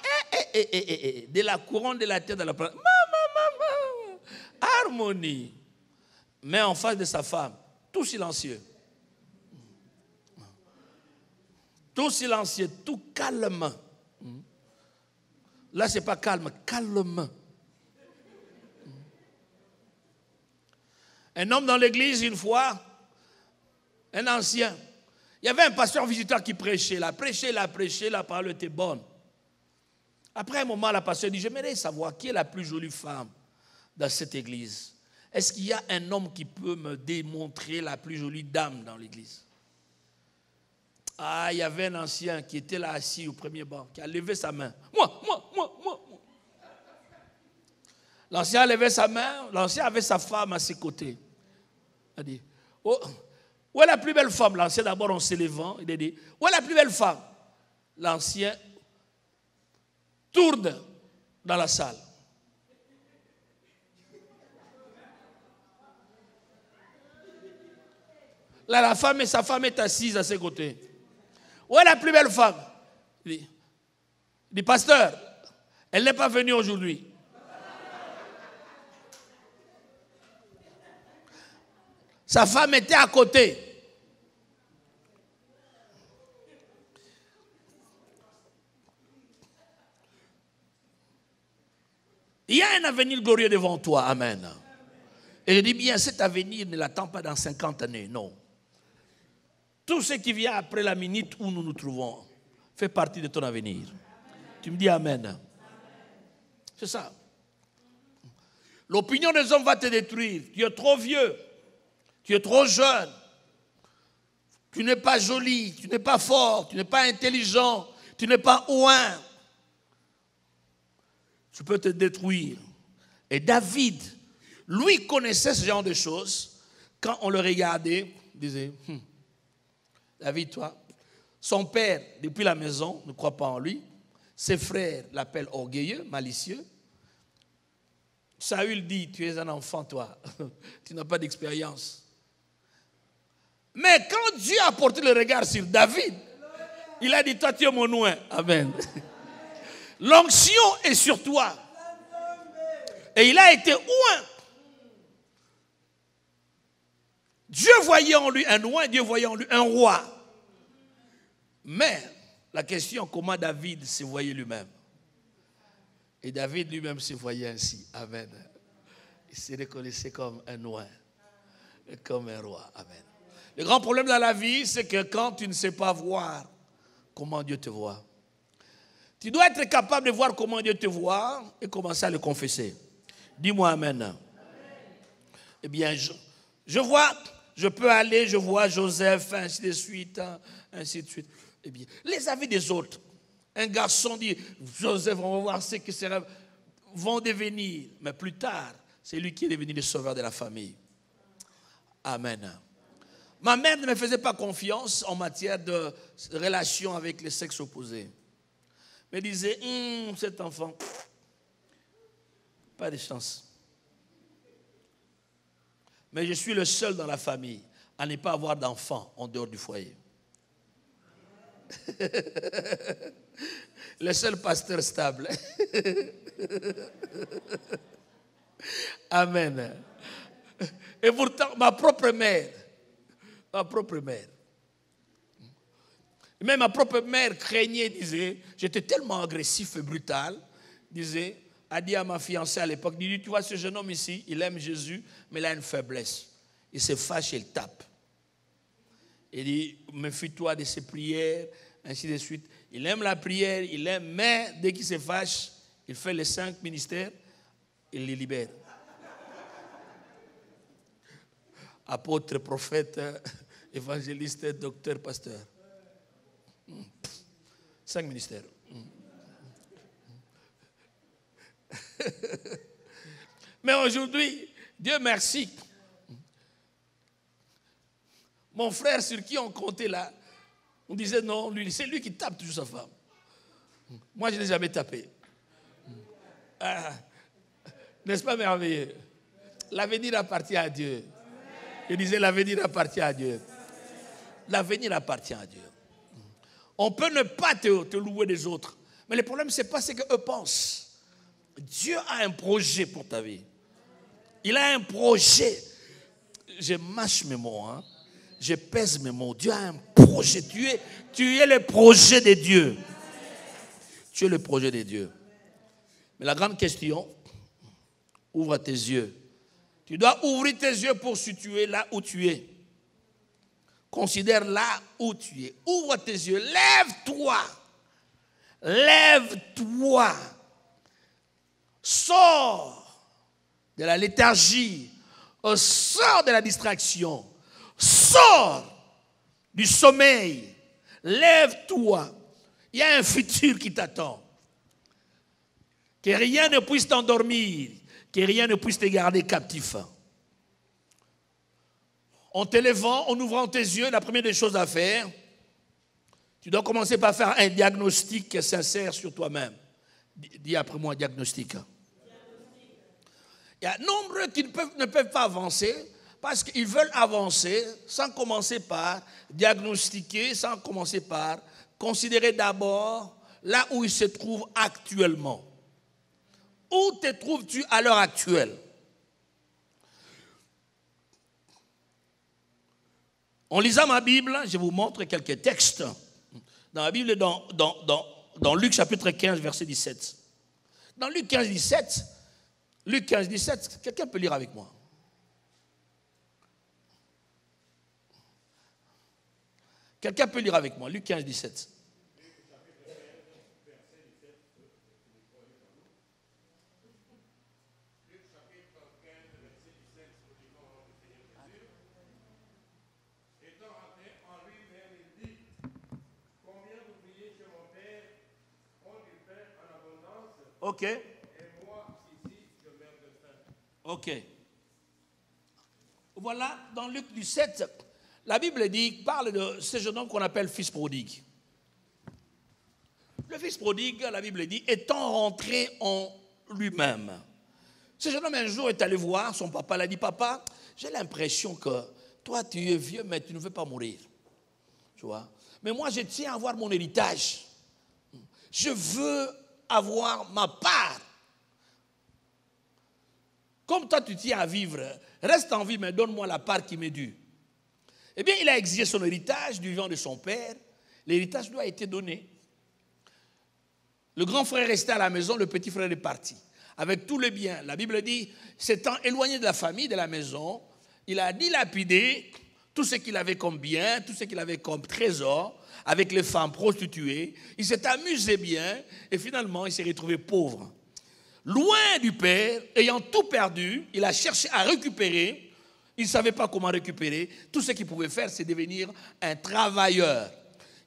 de la couronne de la tête à la place. Maman, harmonie. Mais en face de sa femme, tout silencieux. Tout silencieux, tout calme. Là, ce n'est pas calme, calme. Un homme dans l'église, une fois, un ancien, il y avait un pasteur visiteur qui prêchait, la parole était bonne. Après un moment, la pasteur dit, j'aimerais savoir qui est la plus jolie femme dans cette église. Est-ce qu'il y a un homme qui peut me démontrer la plus jolie dame dans l'église? Ah, il y avait un ancien qui était là assis au premier banc, qui a levé sa main. Moi. L'ancien a levé sa main, l'ancien avait sa femme à ses côtés. Il a dit, oh, où est la plus belle femme? L'ancien d'abord en s'élevant, il a dit, où est la plus belle femme? L'ancien tourne dans la salle. Là, la femme et sa femme est assise à ses côtés. Où est la plus belle femme? Il dit, pasteur, elle n'est pas venue aujourd'hui. Sa femme était à côté. Il y a un avenir glorieux devant toi, amen. Et je dis bien, cet avenir ne l'attend pas dans 50 années, non. Tout ce qui vient après la minute où nous nous trouvons fait partie de ton avenir. Tu me dis amen. C'est ça. L'opinion des hommes va te détruire. Tu es trop vieux. Tu es trop jeune. Tu n'es pas joli. Tu n'es pas fort. Tu n'es pas intelligent. Tu n'es pas ouin. Tu peux te détruire. Et David, lui, connaissait ce genre de choses. Quand on le regardait, il disait, David, toi, son père, depuis la maison, ne croit pas en lui. Ses frères l'appellent orgueilleux, malicieux. Saül dit, tu es un enfant, toi. Tu n'as pas d'expérience. Mais quand Dieu a porté le regard sur David, il a dit, toi, tu es mon oint. Amen. L'onction est sur toi. Et il a été oint. Dieu voyait en lui un oint, Dieu voyait en lui un roi. Mais la question, comment David se voyait lui-même? Et David lui-même se voyait ainsi. Amen. Il se reconnaissait comme un oint, comme un roi. Amen. Le grand problème dans la vie, c'est que quand tu ne sais pas voir comment Dieu te voit, tu dois être capable de voir comment Dieu te voit et commencer à le confesser. Dis-moi amen. Amen. Eh bien, je vois, je peux aller, je vois Joseph, ainsi de suite, ainsi de suite. Eh bien, les avis des autres. Un garçon dit, Joseph, on va voir ce que ces rêves vont devenir. Mais plus tard, c'est lui qui est devenu le sauveur de la famille. Amen. Ma mère ne me faisait pas confiance en matière de relation avec les sexes opposés. Elle me disait, cet enfant, pas de chance. Mais je suis le seul dans la famille à ne pas avoir d'enfant en dehors du foyer. Le seul pasteur stable. Amen. Et pourtant, ma propre mère, même ma propre mère craignait, disait, j'étais tellement agressif et brutal, disait, a dit à ma fiancée à l'époque, dit, tu vois ce jeune homme ici, il aime Jésus, mais il a une faiblesse. Il se fâche et il tape. Il dit, méfie-toi de ses prières, ainsi de suite. Il aime la prière, il aime, mais dès qu'il se fâche, il fait les 5 ministères, il les libère. Apôtre, prophète, évangéliste, docteur, pasteur. 5 ministères. Mais aujourd'hui, Dieu merci. Mon frère sur qui on comptait là, on disait non, lui, c'est lui qui tape toujours sa femme. Moi, je n'ai jamais tapé. Ah, n'est-ce pas merveilleux? L'avenir appartient à Dieu. Je disais, l'avenir appartient à Dieu. L'avenir appartient à Dieu. On peut ne pas te louer des autres. Mais le problème, ce n'est pas ce qu'eux pensent. Dieu a un projet pour ta vie. Il a un projet. Je mâche mes mots. Je pèse mes mots. Dieu a un projet. Tu es le projet de Dieu. Tu es le projet de Dieu. Mais la grande question, ouvre tes yeux. Tu dois ouvrir tes yeux pour situer là où tu es. Considère là où tu es. Ouvre tes yeux. Lève-toi. Lève-toi. Sors de la léthargie. Sors de la distraction. Sors du sommeil. Lève-toi. Il y a un futur qui t'attend. Que rien ne puisse t'endormir. Que rien ne puisse te garder captif. En te levant, en ouvrant tes yeux, la première des choses à faire, tu dois commencer par faire un diagnostic sincère sur toi-même. Dis après moi, diagnostic. Il y a nombreux qui ne peuvent pas avancer Parce qu'ils veulent avancer sans commencer par diagnostiquer, sans commencer par considérer d'abord là où ils se trouvent actuellement. Où te trouves-tu à l'heure actuelle? En lisant ma Bible, je vous montre quelques textes. Dans la Bible, dans Luc chapitre 15, verset 17. Dans Luc 15, 17, quelqu'un peut lire avec moi? Quelqu'un peut lire avec moi? Luc 15, 17. Ok. Et moi, ici, je meurs de faim. Ok. Voilà, dans Luc 17, la Bible parle de ce jeune homme qu'on appelle fils prodigue. Le fils prodigue, la Bible dit, étant rentré en lui-même. Ce jeune homme, un jour, est allé voir son papa. Il a dit, papa, j'ai l'impression que toi, tu es vieux, mais tu ne veux pas mourir. Tu vois? Mais moi, je tiens à avoir mon héritage. Je veux avoir ma part. Comme toi tu tiens à vivre, reste en vie, mais donne-moi la part qui m'est due. Eh bien, il a exigé son héritage du vivant de son père. L'héritage lui a été donné. Le grand frère est resté à la maison, le petit frère est parti. Avec tous les biens. La Bible dit, s'étant éloigné de la famille, de la maison, il a dilapidé tout ce qu'il avait comme bien, tout ce qu'il avait comme trésor, avec les femmes prostituées. Il s'est amusé bien et finalement il s'est retrouvé pauvre. Loin du père, ayant tout perdu, il a cherché à récupérer. Il ne savait pas comment récupérer. Tout ce qu'il pouvait faire, c'est devenir un travailleur.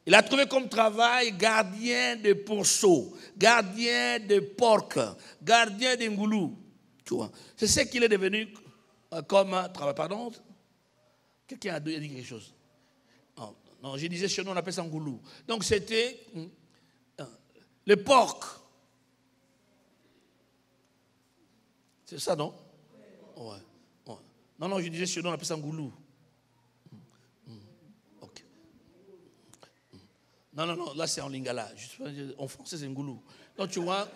Il a trouvé comme travail gardien de pourceaux, gardien de porcs, gardien d'engoulous. Tu vois, c'est ce qu'il est devenu comme travail. Pardon? Quelqu'un a dit quelque chose? Non, je disais chez nous, on appelle ça ngoulou. Donc c'était le porc. C'est ça, non? Ouais. Non, je disais chez nous, on appelle ça ngoulou. Ok. Non, là c'est en lingala. En français, c'est ngoulou. Donc tu vois,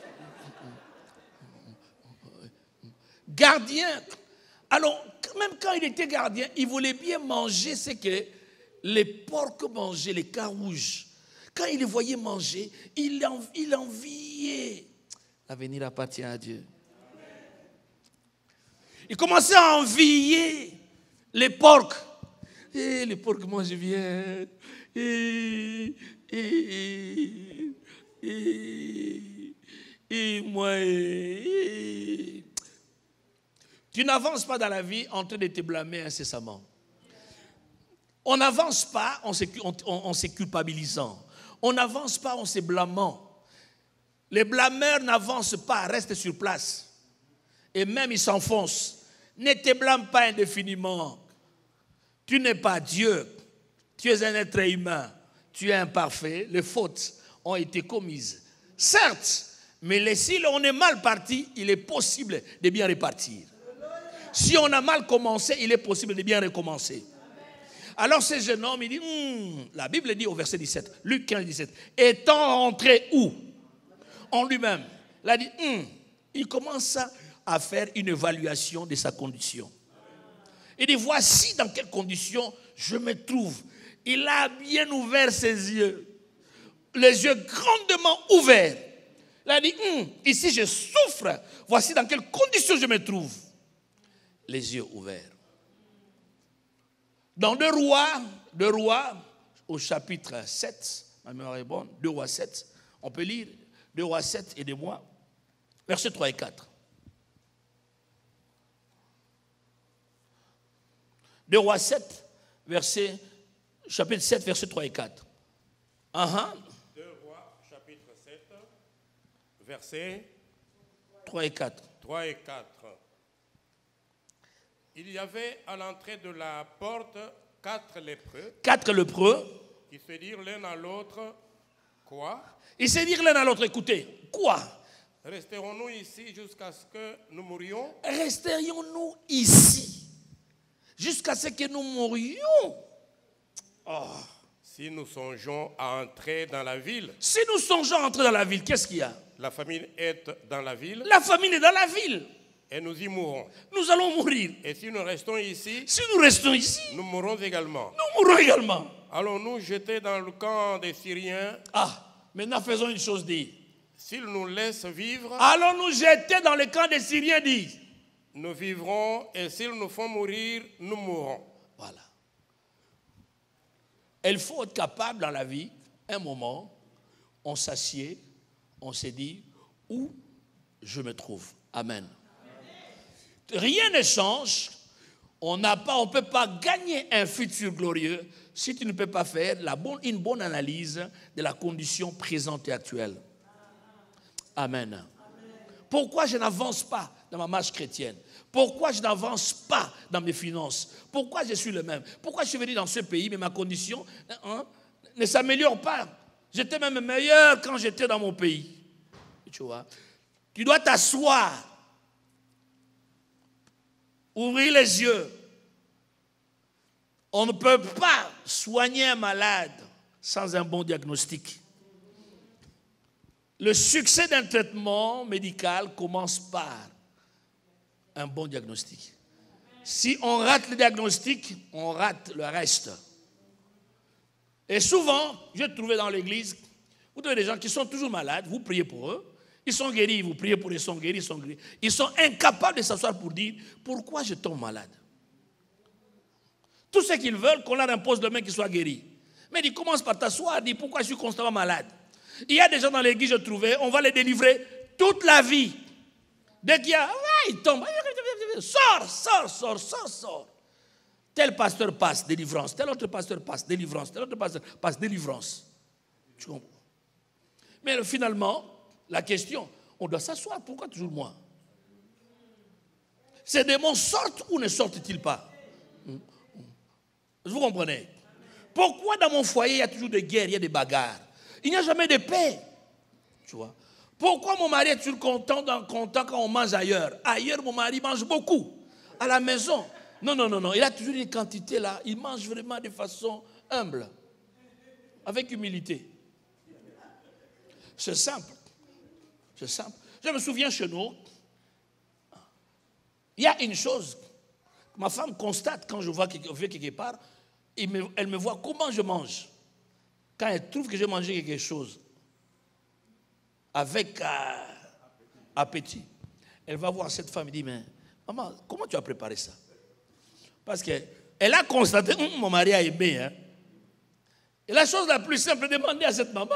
gardien. Alors, même quand il était gardien, il voulait bien manger ce que les porcs mangeaient, les carouges. Quand il les voyait manger, il enviait. L'avenir appartient à Dieu. Il commençait à envier les porcs. Et les porcs mangent bien. Et moi. Tu n'avances pas dans la vie en train de te blâmer incessamment. On n'avance pas en se culpabilisant. On n'avance pas en se blâmant. Les blâmeurs n'avancent pas, restent sur place. Et même ils s'enfoncent. Ne te blâme pas indéfiniment. Tu n'es pas Dieu. Tu es un être humain. Tu es imparfait. Les fautes ont été commises. Certes, mais si on est mal parti, il est possible de bien repartir. Si on a mal commencé, il est possible de bien recommencer. Alors ce jeune homme, il dit, la Bible dit au verset 17, Luc 15, 17, étant rentré où? En lui-même. Il a dit, il commence à faire une évaluation de sa condition. Il dit, voici dans quelles conditions je me trouve. Il a bien ouvert ses yeux, les yeux grandement ouverts. Il a dit, ici je souffre, voici dans quelles conditions je me trouve. Les yeux ouverts. Dans 2 Rois, au chapitre 7, ma mémoire est bonne, 2 Rois 7, on peut lire 2 Rois 7, aidez-moi, versets 3 et 4. 2 Rois 7, chapitre 7, versets 3 et 4. 2 Rois, chapitre 7, versets 3 et 4. 3 et 4. Il y avait à l'entrée de la porte 4 lépreux. 4 lépreux. Qui se dirent l'un à l'autre, quoi? Ils se dirent l'un à l'autre, écoutez, quoi? Resterons-nous ici jusqu'à ce que nous mourions? Resterions-nous ici jusqu'à ce que nous mourions. Oh. Si nous songeons à entrer dans la ville, Si nous songeons à entrer dans la ville, qu'est-ce qu'il y a? la famille est dans la ville La famille est dans la ville. et nous y mourrons. Nous allons mourir. Et si nous restons ici, Si nous restons ici, nous mourrons également. nous mourrons également. Allons-nous jeter dans le camp des Syriens? Ah, maintenant faisons une chose, dit. S'ils nous laissent vivre, Allons nous jeter dans le camp des Syriens, dit. nous vivrons, et s'ils nous font mourir, nous mourrons. Voilà. Il faut être capable dans la vie, un moment, on s'assied, on se dit, où je me trouve. Amen. Rien ne change. On ne peut pas gagner un futur glorieux si tu ne peux pas faire une bonne analyse de la condition présente et actuelle. Amen. Pourquoi je n'avance pas dans ma marche chrétienne? Pourquoi je n'avance pas dans mes finances? Pourquoi je suis le même? Pourquoi je suis venu dans ce pays, mais ma condition ne s'améliore pas? J'étais même meilleur quand j'étais dans mon pays. Tu vois? Tu dois t'asseoir, ouvrir les yeux. On ne peut pas soigner un malade sans un bon diagnostic. Le succès d'un traitement médical commence par un bon diagnostic. Si on rate le diagnostic, on rate le reste. Et souvent, j'ai trouvé dans l'église, vous trouvez des gens qui sont toujours malades, vous priez pour eux, ils sont guéris, vous priez pour eux, ils sont guéris, ils sont guéris. Ils sont incapables de s'asseoir pour dire, pourquoi je tombe malade? Tout ce qu'ils veulent, qu'on leur impose demain qu'ils soient guéris. Mais ils commencent par t'asseoir, dis pourquoi je suis constamment malade. Il y a des gens dans l'église, je trouvais, on va les délivrer toute la vie. Dès qu'il y a, ils tombent. Sors. Tel pasteur passe, délivrance. Tel autre pasteur passe, délivrance. Tel autre pasteur passe, délivrance. Tu comprends? Mais finalement, la question, on doit s'asseoir. Pourquoi toujours moi? Ces démons sortent ou ne sortent-ils pas? Vous comprenez? Pourquoi dans mon foyer, il y a toujours des guerres, il y a des bagarres? Il n'y a jamais de paix. Tu vois? Pourquoi mon mari est toujours content quand on mange ailleurs? Ailleurs, mon mari mange beaucoup. À la maison. Non. Il a toujours une quantité là. Il mange vraiment de façon humble. Avec humilité. C'est simple. Je me souviens chez nous, il y a une chose. Ma femme constate quand je vais quelque part, elle me voit comment je mange. Quand elle trouve que j'ai mangé quelque chose avec appétit, elle va voir cette femme et dit, mais maman, comment tu as préparé ça? Parce qu'elle a constaté, mon mari a aimé. Hein? Et la chose la plus simple, demander à cette maman,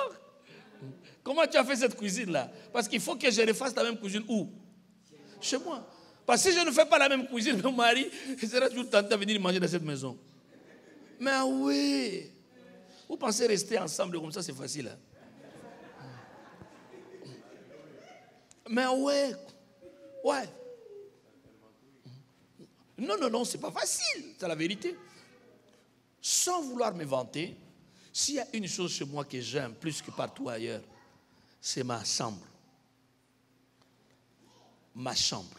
comment tu as fait cette cuisine-là? Parce qu'il faut que je refasse la même cuisine où? Chez moi. Parce que si je ne fais pas la même cuisine, mon mari sera toujours tenté à venir manger dans cette maison. Mais oui, vous pensez rester ensemble comme ça, c'est facile. Hein? Mais ouais. Non, c'est pas facile, c'est la vérité. Sans vouloir me vanter, s'il y a une chose chez moi que j'aime plus que partout ailleurs, c'est ma chambre. Ma chambre.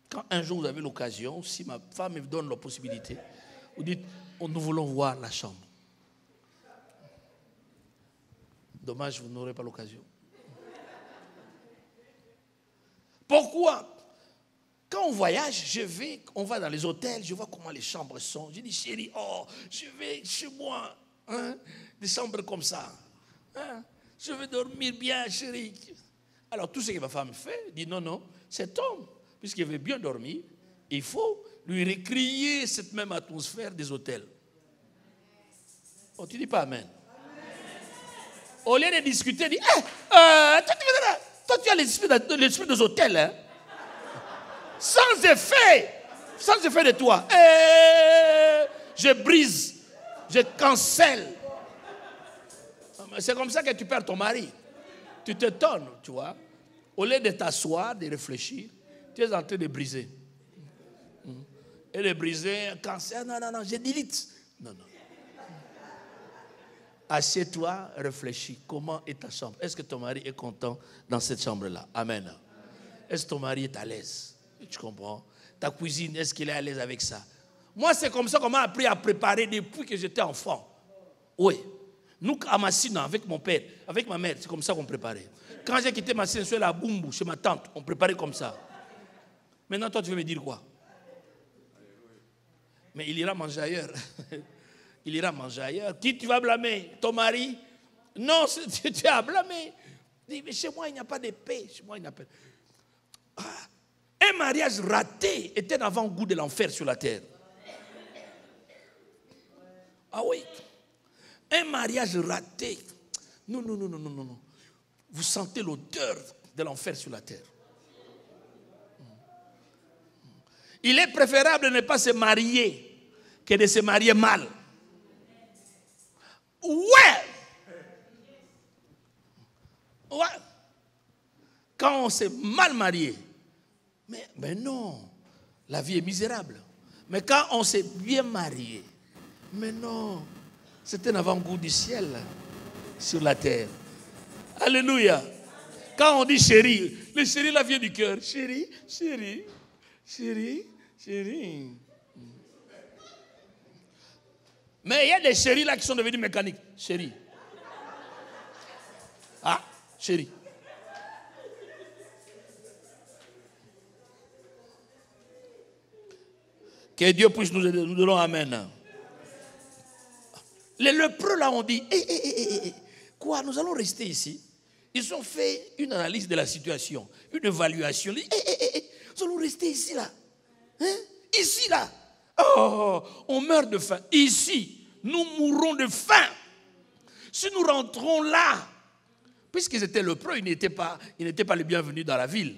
Quand un jour vous avez l'occasion, si ma femme me donne la possibilité, vous dites, nous voulons voir la chambre. Dommage, vous n'aurez pas l'occasion. Pourquoi? Quand on voyage, on va dans les hôtels, je vois comment les chambres sont. Je dis, chérie, je vais chez moi, hein, des chambres comme ça. Hein, je vais dormir bien, chérie. Alors, tout ce que ma femme fait, dit non, cet homme, puisqu'il veut bien dormir, il faut lui récrier cette même atmosphère des hôtels. Oh, tu dis pas amen. Au lieu de discuter, dit, toi tu as l'esprit des hôtels, hein? Sans effet de toi. Je brise, je cancelle. C'est comme ça que tu perds ton mari. Tu t'étonnes, tu vois. Au lieu de t'asseoir, de réfléchir, tu es en train de briser. Et de briser, cancer, non, je delete. Non. Assieds-toi, réfléchis. Comment est ta chambre? Est-ce que ton mari est content dans cette chambre-là? Amen. Est-ce que ton mari est à l'aise? Tu comprends? ta cuisine, est-ce qu'elle est à l'aise avec ça? Moi, c'est comme ça qu'on m'a appris à préparer depuis que j'étais enfant. Oui. Nous, à Massina, avec mon père, avec ma mère, c'est comme ça qu'on préparait. Quand j'ai quitté Massina, je suis allé à Bumbu, chez ma tante, on préparait comme ça. Maintenant, toi, tu veux me dire quoi? Mais il ira manger ailleurs. Il ira manger ailleurs. Qui tu vas blâmer? Ton mari? Non, tu es à blâmer. Il dit, mais chez moi, il n'y a pas de paix. Chez moi, il n'y a pas de... Un mariage raté était un avant-goût de l'enfer sur la terre. Ah oui. Un mariage raté. Non. Vous sentez l'odeur de l'enfer sur la terre. Il est préférable de ne pas se marier que de se marier mal. Ouais. Quand on s'est mal marié, mais non, la vie est misérable. Mais quand on s'est bien marié, mais non, c'est un avant-goût du ciel sur la terre. Alléluia. Quand on dit chérie, le chéri là vient du cœur. Chérie. Mais il y a des chéris là qui sont devenus mécaniques. Chérie. Ah, chérie. Que Dieu puisse nous aider. Nous donnons amen. Les lépreux là ont dit, quoi, nous allons rester ici. Ils ont fait une analyse de la situation, une évaluation. Nous allons rester ici là. Hein? Ici là. Oh, on meurt de faim. Ici, nous mourrons de faim. Si nous rentrons là, puisqu'ils étaient lépreux, ils n'étaient pas les bienvenus dans la ville.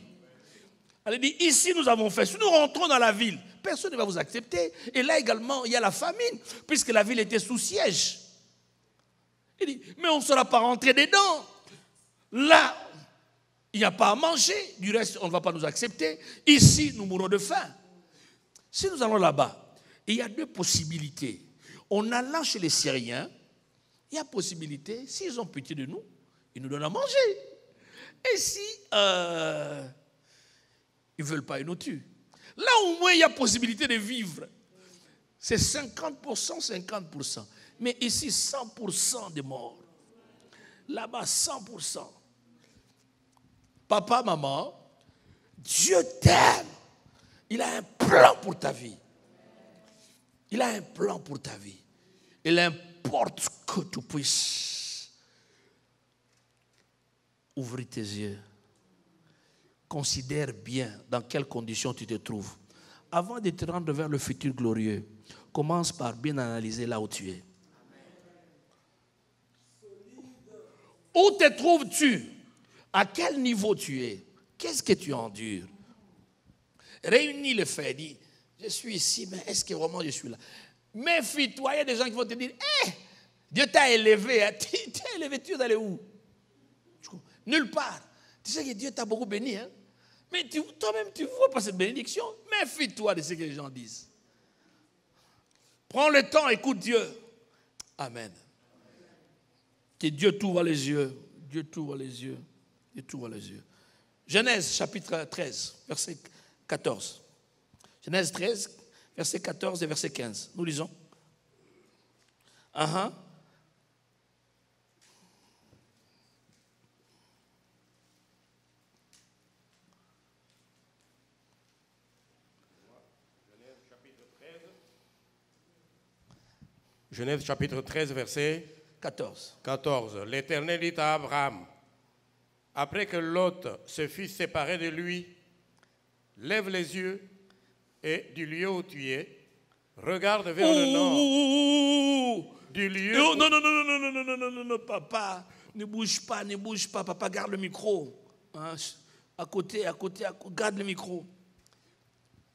Elle dit, ici nous avons faim. Si nous rentrons dans la ville, personne ne va vous accepter. Et là également, il y a la famine, puisque la ville était sous siège. Il dit, mais on ne sera pas rentré dedans. Là, il n'y a pas à manger. Du reste, on ne va pas nous accepter. Ici, nous mourrons de faim. Si nous allons là-bas, il y a deux possibilités. En allant chez les Syriens, il y a possibilité, s'ils ont pitié de nous, ils nous donnent à manger. Et si ils ne veulent pas, ils nous tuent. Là, au moins, il y a possibilité de vivre. C'est 50%, 50%. Mais ici, 100% de morts. Là-bas, 100%. Papa, maman, Dieu t'aime. Il a un plan pour ta vie. Il a un plan pour ta vie. Il importe que tu puisses ouvrir tes yeux. Considère bien dans quelles conditions tu te trouves. Avant de te rendre vers le futur glorieux, commence par bien analyser là où tu es. Où te trouves-tu? À quel niveau tu es? Qu'est-ce que tu endures? Réunis les faits, dis, je suis ici, mais est-ce que vraiment je suis là? Méfie-toi, il y a des gens qui vont te dire, Dieu t'a élevé, t'es élevé, tu es allé où? Nulle part. Tu sais que Dieu t'a beaucoup béni, hein? Mais toi-même, tu ne vois pas cette bénédiction. Méfie-toi de ce que les gens disent. Prends le temps, écoute Dieu. Amen. Que Dieu t'ouvre les yeux. Dieu t'ouvre les yeux. Dieu t'ouvre les yeux. Genèse chapitre 13, verset 14. Genèse 13, verset 14 et verset 15. Nous lisons. Genèse chapitre 13, verset 14. L'Éternel dit à Abraham, après que Lot se fût séparé de lui, lève les yeux et du lieu où tu es, regarde vers le nord. Du lieu Non, papa, ne bouge pas, papa, garde le micro. Hein, à côté, garde le micro.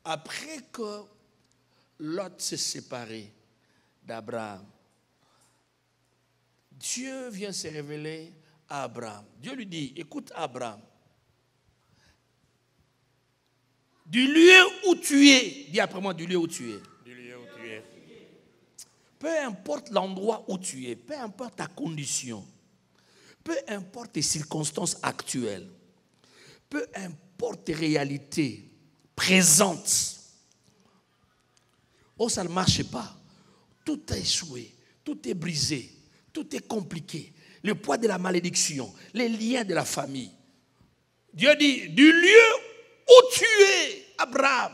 Après que Lot s'est séparé d'Abraham, Dieu vient se révéler à Abraham. Dieu lui dit, écoute Abraham, du lieu où tu es, dis après moi, du lieu où tu es. Du lieu où tu es. Peu importe l'endroit où tu es, peu importe ta condition, peu importe tes circonstances actuelles, peu importe tes réalités présentes, Oh, ça ne marche pas. Tout a échoué. Tout est brisé. Tout est compliqué. Le poids de la malédiction. Les liens de la famille. Dieu dit, du lieu où tu es, Abraham,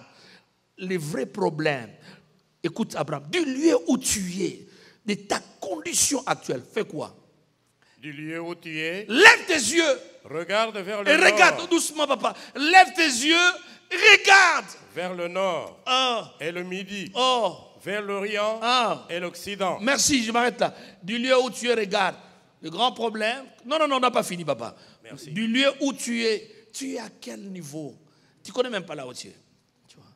les vrais problèmes. Écoute, Abraham, du lieu où tu es, de ta condition actuelle, fais quoi? Du lieu où tu es, lève tes yeux. regarde vers le Et nord. regarde doucement, papa. Lève tes yeux, regarde. Vers le nord et le midi. Oh. Vers l'Orient et l'Occident. Merci, je m'arrête là. Du lieu où tu es, regarde. Le grand problème. Non, on n'a pas fini, papa. Merci. Du lieu où tu es à quel niveau? Tu ne connais même pas là où tu es. Tu vois.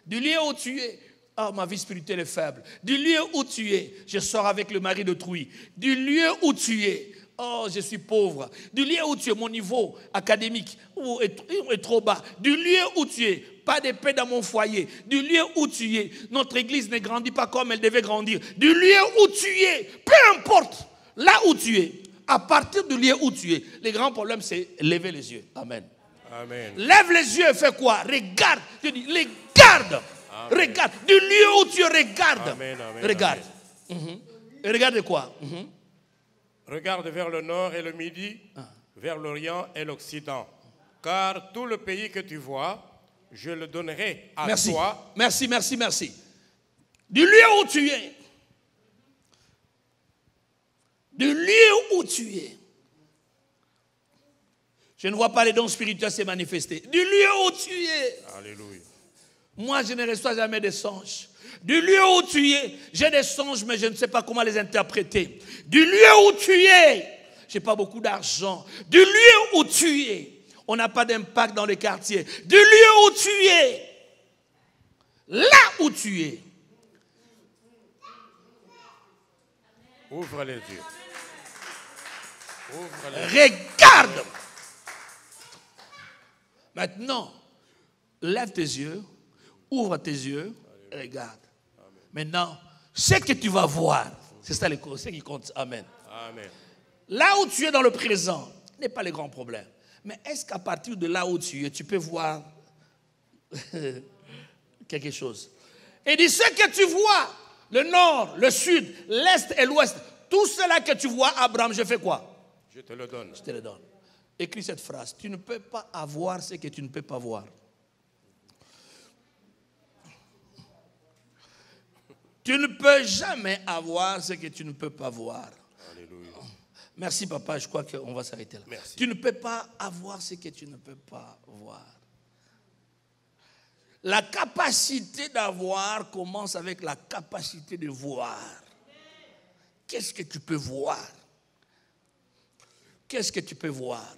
Du lieu où tu es, oh, ma vie spirituelle est faible. Du lieu où tu es, je sors avec le mari d'autrui. Du lieu où tu es, oh, je suis pauvre. Du lieu où tu es, mon niveau académique est trop bas. Du lieu où tu es, pas de paix dans mon foyer. Du lieu où tu es, notre église ne grandit pas comme elle devait grandir. Du lieu où tu es, peu importe, là où tu es, à partir du lieu où tu es, le grand problème c'est lever les yeux. Amen. Amen. Lève les yeux et fais quoi? Regarde. Je dis, regarde. Amen. Regarde. Du lieu où tu es, regarde. Amen, amen, regarde. amen. Et regarde quoi? Regarde vers le nord et le midi, vers l'Orient et l'Occident. Car tout le pays que tu vois, je le donnerai à toi. Merci. Du lieu où tu es. Du lieu où tu es. Je ne vois pas les dons spirituels se manifester. Du lieu où tu es. Alléluia. Moi, je ne reçois jamais de songes. Du lieu où tu es, j'ai des songes, mais je ne sais pas comment les interpréter. Du lieu où tu es, je n'ai pas beaucoup d'argent. Du lieu où tu es, on n'a pas d'impact dans les quartiers. Du lieu où tu es, là où tu es. Ouvre les yeux. Ouvre les yeux. Regarde. Maintenant, lève tes yeux, ouvre tes yeux, et regarde. Maintenant, ce que tu vas voir, c'est ça ce qui compte. Amen. Amen. Là où tu es dans le présent n'est pas le grand problème. Mais est-ce qu'à partir de là où tu es, tu peux voir quelque chose? Et dit ce que tu vois, le nord, le sud, l'est et l'ouest, tout cela que tu vois, Abraham, je fais quoi? Je te le donne. Je te le donne. Écris cette phrase. Tu ne peux pas avoir ce que tu ne peux pas voir. Tu ne peux jamais avoir ce que tu ne peux pas voir. Alléluia. Merci papa, je crois qu'on va s'arrêter là. Merci. Tu ne peux pas avoir ce que tu ne peux pas voir. La capacité d'avoir commence avec la capacité de voir. Qu'est-ce que tu peux voir? Qu'est-ce que tu peux voir?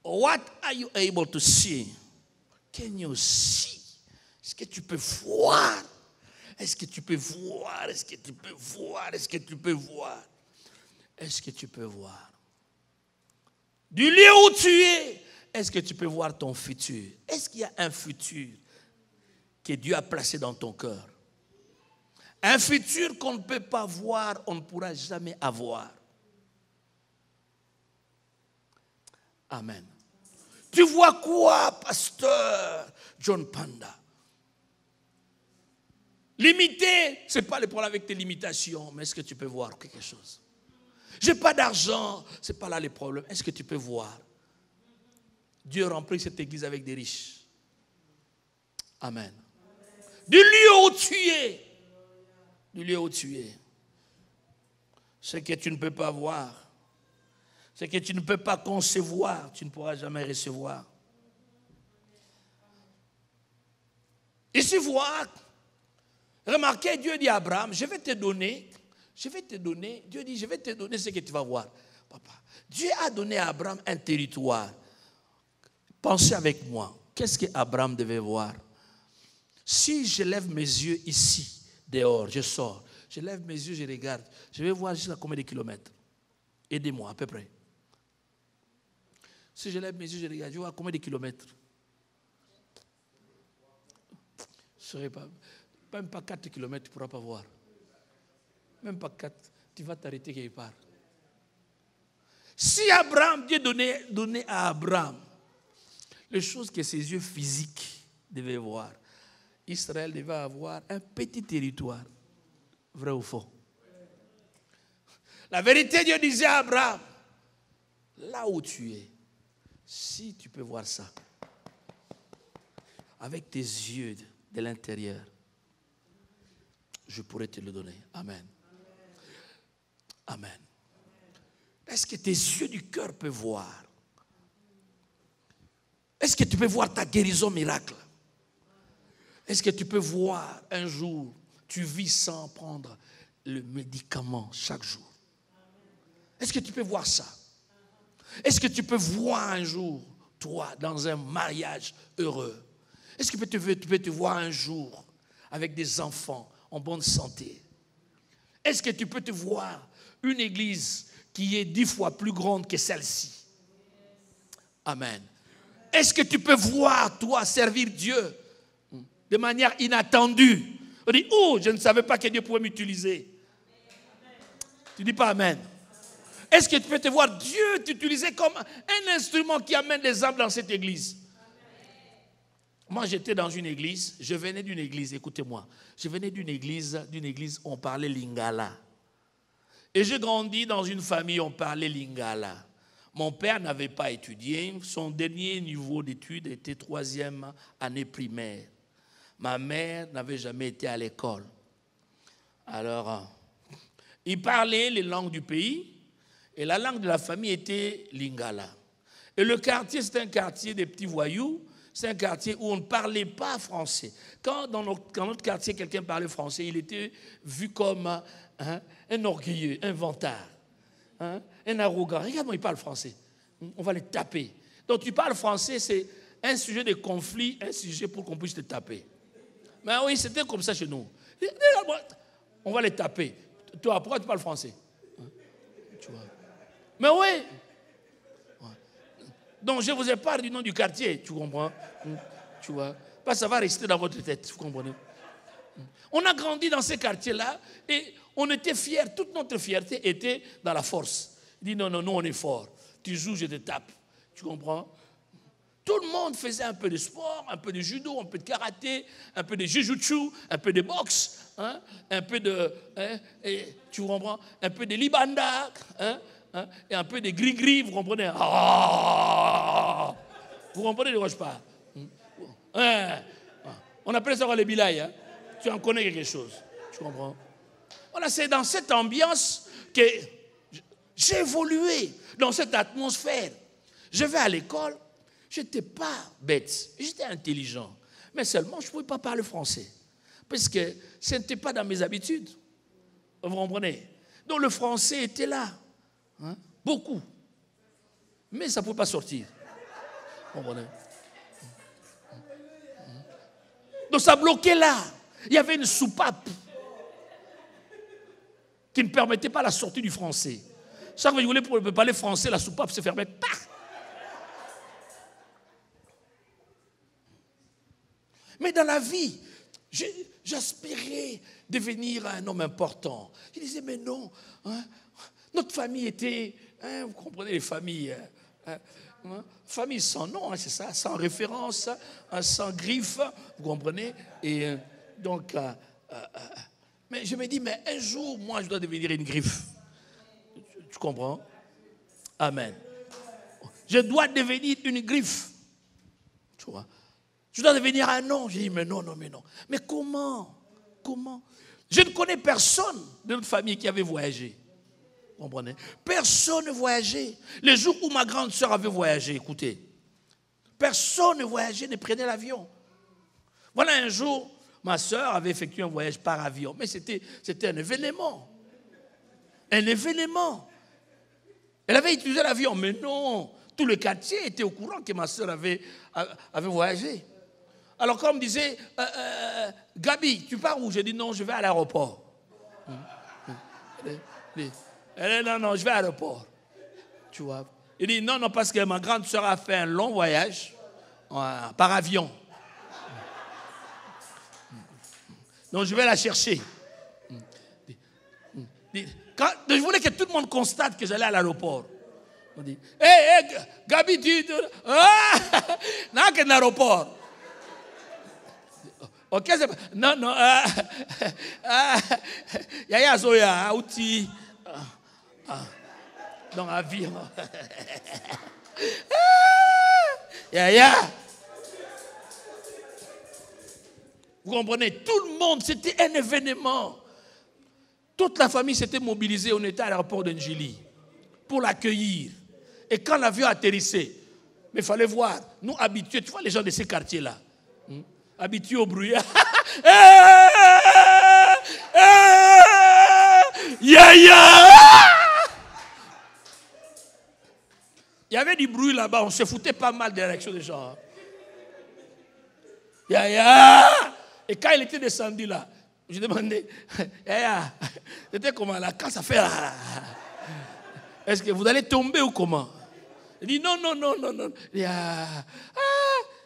What are you able to see? Can you see? Est-ce que tu peux voir? Est-ce que tu peux voir? Est-ce que tu peux voir? Est-ce que tu peux voir? Est-ce que tu peux voir? Du lieu où tu es, est-ce que tu peux voir ton futur? Est-ce qu'il y a un futur que Dieu a placé dans ton cœur? Un futur qu'on ne peut pas voir, on ne pourra jamais avoir. Amen. Tu vois quoi, pasteur John Panda? Limité, ce n'est pas le problème avec tes limitations, mais est-ce que tu peux voir quelque chose? J'ai pas d'argent, ce n'est pas là le problème. Est-ce que tu peux voir? Dieu remplit cette église avec des riches. Amen. Du lieu où tu es, du lieu où tu es, ce que tu ne peux pas voir, ce que tu ne peux pas concevoir, tu ne pourras jamais recevoir. Ici, voir, remarquez, Dieu dit à Abraham, je vais te donner, Dieu dit, je vais te donner ce que tu vas voir. Papa, Dieu a donné à Abraham un territoire. Pensez avec moi, qu'est-ce qu'Abraham devait voir? Si je lève mes yeux ici, dehors, je sors, je lève mes yeux, je regarde, je vais voir jusqu'à combien de kilomètres? Aidez-moi à peu près. Si je lève mes yeux, je regarde, je vais voir combien de kilomètres? Je ne saurais pas. Même pas 4 kilomètres, tu ne pourras pas voir. Même pas 4, tu vas t'arrêter quelque part. Si Abraham, Dieu donnait à Abraham les choses que ses yeux physiques devaient voir, Israël devait avoir un petit territoire. Vrai ou faux? La vérité, Dieu disait à Abraham, là où tu es, si tu peux voir ça, avec tes yeux de l'intérieur, je pourrais te le donner. Amen. Amen. Est-ce que tes yeux du cœur peuvent voir? Est-ce que tu peux voir ta guérison miracle? Est-ce que tu peux voir un jour, tu vis sans prendre le médicament chaque jour? Est-ce que tu peux voir ça? Est-ce que tu peux voir un jour, toi, dans un mariage heureux? Est-ce que tu peux te voir un jour avec des enfants en bonne santé? Est-ce que tu peux te voir une église qui est 10 fois plus grande que celle-ci? Amen. Est-ce que tu peux voir, toi, servir Dieu de manière inattendue? On dit, oh, je ne savais pas que Dieu pouvait m'utiliser. Tu ne dis pas Amen. Est-ce que tu peux te voir Dieu t'utiliser comme un instrument qui amène des âmes dans cette église? Moi, j'étais dans une église, je venais d'une église, écoutez-moi, je venais d'une église où on parlait lingala. Et j'ai grandi dans une famille où on parlait lingala. Mon père n'avait pas étudié, son dernier niveau d'études était 3e année primaire. Ma mère n'avait jamais été à l'école. Alors, il parlait les langues du pays et la langue de la famille était lingala. Et le quartier, c'est un quartier des petits voyous. C'est un quartier où on ne parlait pas français. Quand dans notre quartier, quelqu'un parlait français, il était vu comme un orgueilleux, un vantard, un arrogant. Regarde-moi, il parle français. On va les taper. Donc tu parles français, c'est un sujet de conflit, un sujet pour qu'on puisse te taper. Mais oui, c'était comme ça chez nous. Regarde-moi, on va les taper. Toi, pourquoi tu parles français? Tu vois. Mais oui. Donc, je vous ai parlé du nom du quartier, tu comprends? Tu vois? Parce que ça va rester dans votre tête, vous comprenez? On a grandi dans ces quartiers-là et on était fiers, toute notre fierté était dans la force. Il dit non, non, nous on est fort. Tu joues, je te tape. Tu comprends? Tout le monde faisait un peu de sport, un peu de judo, un peu de karaté, un peu de jujutsu, un peu de boxe, un peu de, tu comprends? Un peu de libanda, et un peu de gris-gris, vous comprenez? Ah, vous comprenez de quoi je parle? On appelle ça les bilaïs. Tu en connais quelque chose. Tu comprends? Voilà, c'est dans cette ambiance que j'ai évolué, dans cette atmosphère. Je vais à l'école, je n'étais pas bête, j'étais intelligent. Mais seulement, je ne pouvais pas parler français. Parce que ce n'était pas dans mes habitudes. Vous comprenez? Donc le français était là. Beaucoup. Mais ça ne pouvait pas sortir. Vous comprenez? Donc ça bloquait là. Il y avait une soupape qui ne permettait pas la sortie du français. Chaque fois que je voulais parler français, la soupape se fermait. Mais dans la vie, j'aspirais devenir un homme important. Je disais, mais non, notre famille était, vous comprenez les familles, famille sans nom, c'est ça, sans référence, sans griffe, vous comprenez? Et donc, mais je me dis, mais un jour, moi, je dois devenir une griffe. Tu comprends? Amen. Je dois devenir une griffe. Tu vois? Je dois devenir un nom. J'ai dit, mais non, non, mais non. Mais comment? Comment? Je ne connais personne de notre famille qui avait voyagé. Vous comprenez? Personne ne voyageait. Les jours où ma grande sœur avait voyagé, écoutez, personne ne voyageait, ne prenait l'avion. Voilà, un jour, ma sœur avait effectué un voyage par avion, mais c'était un événement. Un événement. Elle avait utilisé l'avion, mais non, tout le quartier était au courant que ma sœur avait voyagé. Alors quand on me disait, Gabi, tu pars où? J'ai dit non, je vais à l'aéroport. Elle dit non, non, je vais à l'aéroport. Tu vois. Il dit non, non, parce que ma grande sœur a fait un long voyage par avion. Donc je vais la chercher. Je voulais que tout le monde constate que j'allais à l'aéroport. On dit, hé, Gabi, tu... Ah, non, que l'aéroport. Ok, c'est pas. Non, non. Yaya Zoya, outil. Dans avion. Yaya. Vous comprenez? Tout le monde, c'était un événement. Toute la famille s'était mobilisée. On était à l'aéroport de Njili pour l'accueillir. Et quand l'avion atterrissait, mais il fallait voir, nous habitués, tu vois les gens de ces quartiers-là, habitués au bruit. Yaya! Il y avait du bruit là-bas, on se foutait pas mal des réactions des gens. Yaya! Et quand il était descendu là, je demandais, Yaya, c'était comment là? Quand ça fait là? Est-ce que vous allez tomber ou comment? Il dit non.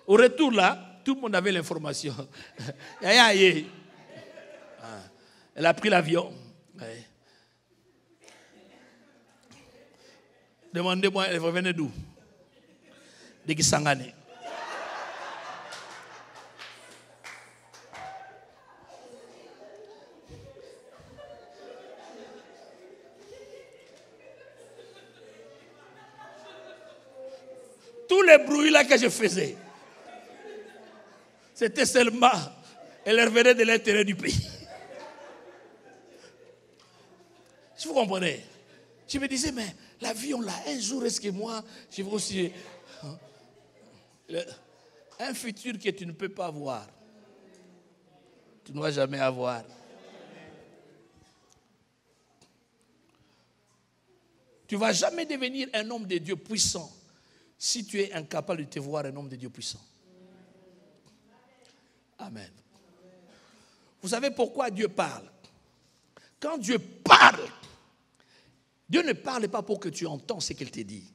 Au retour là, tout le monde avait l'information. Elle a pris l'avion. Demandez-moi, elle revenait d'où? De Kisangani. Tous les bruits là que je faisais, c'était seulement, elle revenait de l'intérieur du pays. Si vous comprenez, je me disais, mais l'avion là, un jour, est-ce que moi, je vais aussi. Un futur que tu ne peux pas voir, tu ne vas jamais avoir. Tu ne vas jamais devenir un homme de Dieu puissant si tu es incapable de te voir un homme de Dieu puissant. Amen. Vous savez pourquoi Dieu parle? Quand Dieu parle, Dieu ne parle pas pour que tu entends ce qu'il te dit.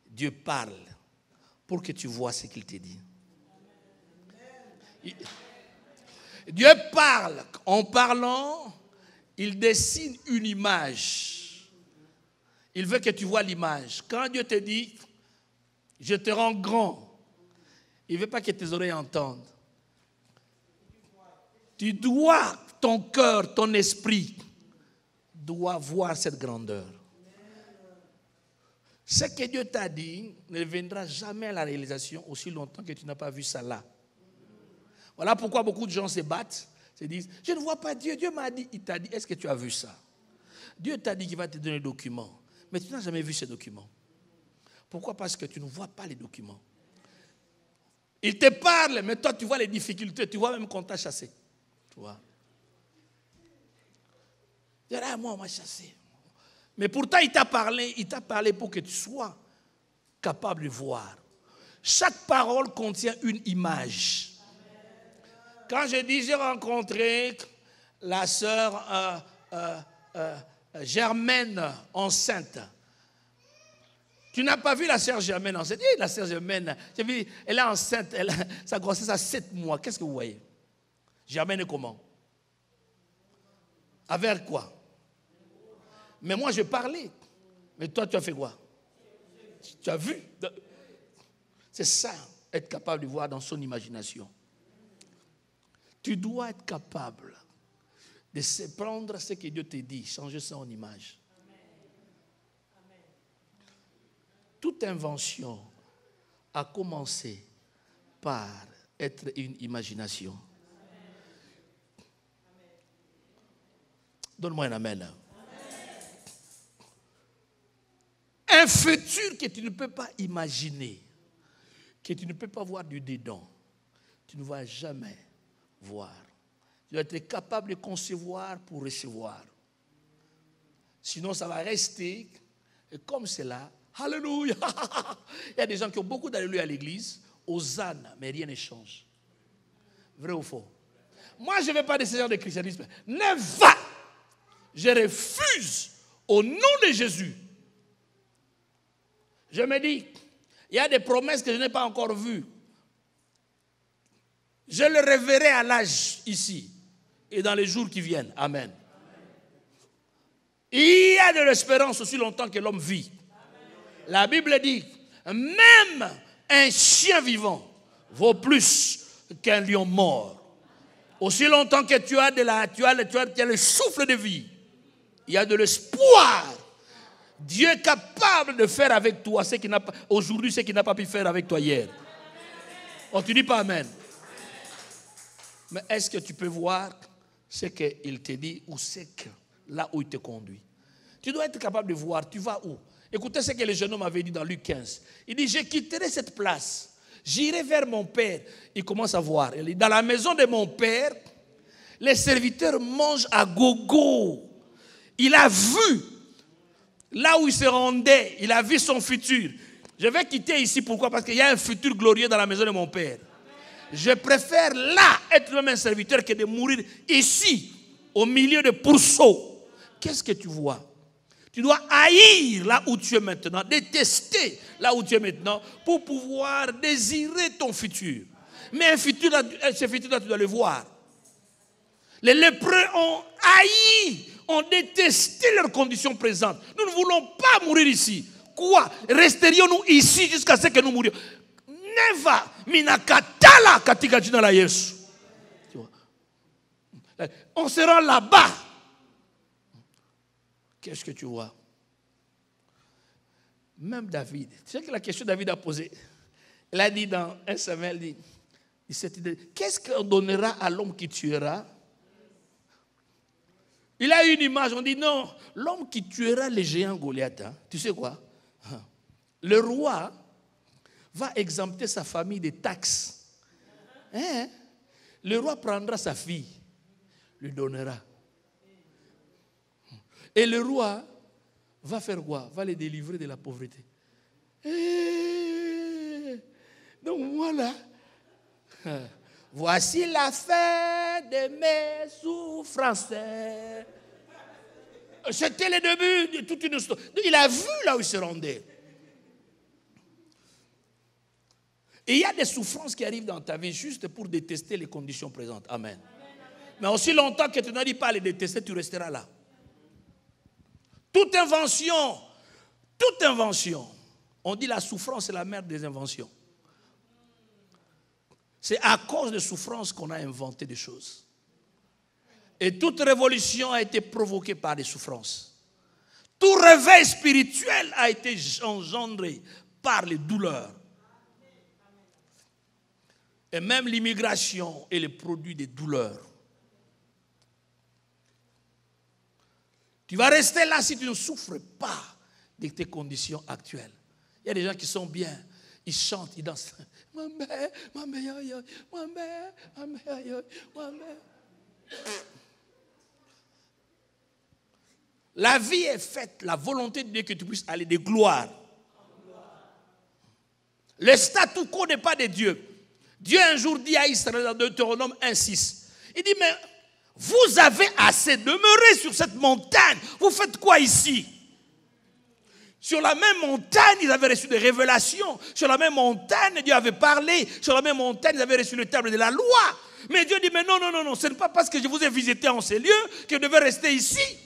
Dieu parle pour que tu vois ce qu'il te dit. Dieu parle. En parlant, il dessine une image. Il veut que tu vois l'image. Quand Dieu te dit, je te rends grand, il ne veut pas que tes oreilles entendent. Tu dois, ton cœur, ton esprit, doit voir cette grandeur. Ce que Dieu t'a dit ne viendra jamais à la réalisation aussi longtemps que tu n'as pas vu ça là. Voilà pourquoi beaucoup de gens se battent, se disent, je ne vois pas Dieu, Dieu m'a dit, il t'a dit, est-ce que tu as vu ça? Dieu t'a dit qu'il va te donner le document, mais tu n'as jamais vu ce document. Pourquoi? Parce que tu ne vois pas les documents. Il te parle, mais toi tu vois les difficultés, tu vois même qu'on t'a chassé. Tu vois? Tu dis, ah, moi on m'a chassé. Mais pourtant il t'a parlé pour que tu sois capable de voir. Chaque parole contient une image. Quand je dis j'ai rencontré la sœur Germaine enceinte, tu n'as pas vu la sœur Germaine enceinte. La sœur Germaine, j'ai vu, elle est enceinte, sa grossesse a 7 mois. Qu'est-ce que vous voyez? Germaine est comment? Avec quoi? Mais moi, je parlais. Mais toi, tu as fait quoi? Tu as vu? C'est ça, être capable de voir dans son imagination. Tu dois être capable de se prendre ce que Dieu te dit, changer ça en image. Toute invention a commencé par être une imagination. Donne-moi un amen. Un futur que tu ne peux pas imaginer, que tu ne peux pas voir du dedans, tu ne vas jamais voir. Tu dois être capable de concevoir pour recevoir. Sinon, ça va rester comme c'est là. Alléluia. Il y a des gens qui ont beaucoup d'alléluia à l'église, hosanna, mais rien ne change. Vrai ou faux? Moi, je ne veux pas de ce genre de christianisme. Ne va. Je refuse au nom de Jésus. Je me dis, il y a des promesses que je n'ai pas encore vues. Je le reverrai à l'âge ici et dans les jours qui viennent. Amen. Il y a de l'espérance aussi longtemps que l'homme vit. La Bible dit, même un chien vivant vaut plus qu'un lion mort. Aussi longtemps que tu as le souffle de vie, il y a de l'espoir. Dieu est capable de faire avec toi aujourd'hui ce qu'il n'a pas pu faire avec toi hier. Oh, tu dis pas amen. Mais est-ce que tu peux voir ce qu'il te dit ou là où il te conduit? Tu dois être capable de voir, tu vas où? Écoutez ce que le jeune homme avait dit dans Luc 15. Il dit, je quitterai cette place. J'irai vers mon père. Il commence à voir. Il dit, dans la maison de mon père, les serviteurs mangent à gogo. Il a vu, là où il se rendait, il a vu son futur. Je vais quitter ici, pourquoi? Parce qu'il y a un futur glorieux dans la maison de mon père. Je préfère là être même un serviteur que de mourir ici, au milieu de pourceaux. Qu'est-ce que tu vois? Tu dois haïr là où tu es maintenant, détester là où tu es maintenant, pour pouvoir désirer ton futur. Mais ce futur-là, tu dois le voir. Les lépreux ont haï, ont détesté leurs conditions présentes. Nous ne voulons pas mourir ici. Quoi? Resterions-nous ici jusqu'à ce que nous mourions? Neva minakatala katika jina la Yesu. On se rend là-bas. Qu'est-ce que tu vois? Même David, tu sais que la question que David a posée, il a dit dans 1 Samuel, qu'est-ce qu'on donnera à l'homme qui tuera? Il a une image, on dit non, l'homme qui tuera les géants Goliath, hein, tu sais quoi? Le roi va exempter sa famille des taxes. Hein? Le roi prendra sa fille, lui donnera. Et le roi va faire quoi? Va les délivrer de la pauvreté. Donc voilà. Voici la fin de mes souffrances. C'était le début de toute une histoire. Il a vu là où il se rendait. Et il y a des souffrances qui arrivent dans ta vie juste pour détester les conditions présentes. Amen. Mais aussi longtemps que tu n'arrives pas à les détester, tu resteras là. Toute invention, on dit la souffrance est la mère des inventions. C'est à cause de souffrance qu'on a inventé des choses. Et toute révolution a été provoquée par des souffrances. Tout réveil spirituel a été engendré par les douleurs. Et même l'immigration est le produit des douleurs. Tu vas rester là si tu ne souffres pas de tes conditions actuelles. Il y a des gens qui sont bien, ils chantent, ils dansent. La vie est faite, la volonté de Dieu que tu puisses aller de gloire. Le statu quo n'est pas de Dieu. Dieu un jour dit à Israël dans Deutéronome 1,6, il dit, mais vous avez assez demeuré sur cette montagne. Vous faites quoi ici? Sur la même montagne, ils avaient reçu des révélations. Sur la même montagne, Dieu avait parlé. Sur la même montagne, ils avaient reçu le table de la loi. Mais Dieu dit, mais non, ce n'est pas parce que je vous ai visité en ces lieux que vous devez rester ici.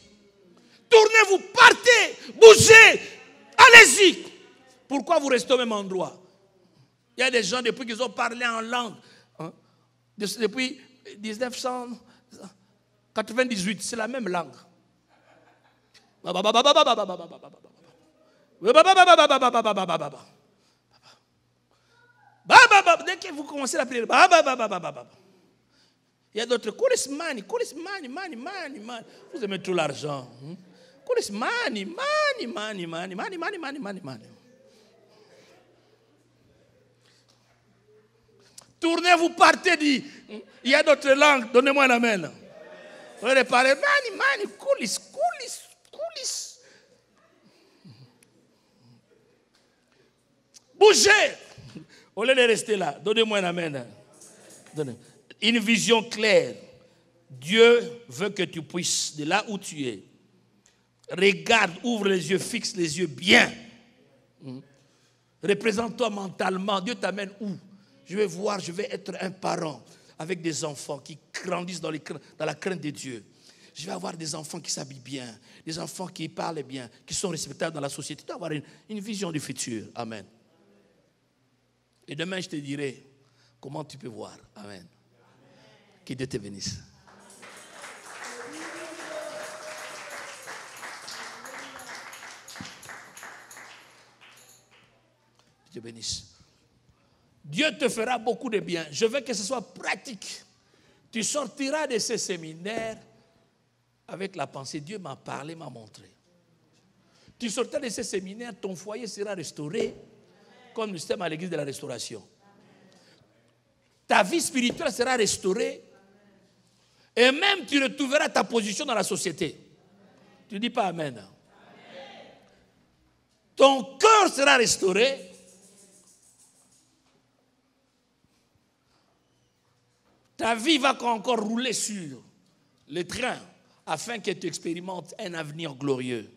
Tournez-vous, partez, bougez, allez-y. Pourquoi vous restez au même endroit? Il y a des gens, depuis qu'ils ont parlé en langue, hein, depuis 1998, c'est la même langue. Dès que vous commencez à prier, il y a d'autres, mani. Vous aimez tout l'argent. Mani. Tournez, vous partez, dit. Il y a d'autres langues, donnez-moi un amen. Vous allez parler, mani, coulis. Bougez. Au lieu de rester là, donnez-moi un amen. Une vision claire. Dieu veut que tu puisses, de là où tu es, regarde, ouvre les yeux, fixe les yeux bien. Représente-toi mentalement. Dieu t'amène où? Je vais voir, je vais être un parent avec des enfants qui grandissent dans la crainte de Dieu. Je vais avoir des enfants qui s'habillent bien, des enfants qui parlent bien, qui sont respectables dans la société. Tu dois avoir une vision du futur. Amen. Et demain, je te dirai comment tu peux voir. Amen. Que Dieu te bénisse. Dieu bénisse. Dieu te fera beaucoup de bien. Je veux que ce soit pratique. Tu sortiras de ces séminaires avec la pensée. Dieu m'a parlé, m'a montré. Tu sortiras de ces séminaires, ton foyer sera restauré comme nous sommes à l'église de la restauration. Ta vie spirituelle sera restaurée et même tu retrouveras ta position dans la société. Tu ne dis pas amen. Ton cœur sera restauré. Ta vie va encore rouler sur le train afin que tu expérimentes un avenir glorieux.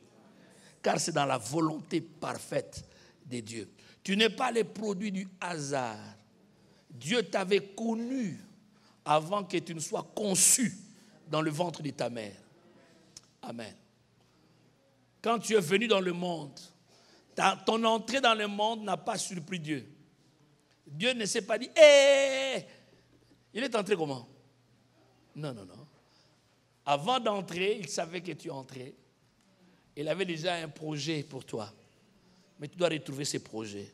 Car c'est dans la volonté parfaite de Dieu. Tu n'es pas le produit du hasard. Dieu t'avait connu avant que tu ne sois conçu dans le ventre de ta mère. Amen. Quand tu es venu dans le monde, ton entrée dans le monde n'a pas surpris Dieu. Dieu ne s'est pas dit, hé, il est entré comment? Non, non, non. Avant d'entrer, il savait que tu entrais. Il avait déjà un projet pour toi. Mais tu dois retrouver ces projets.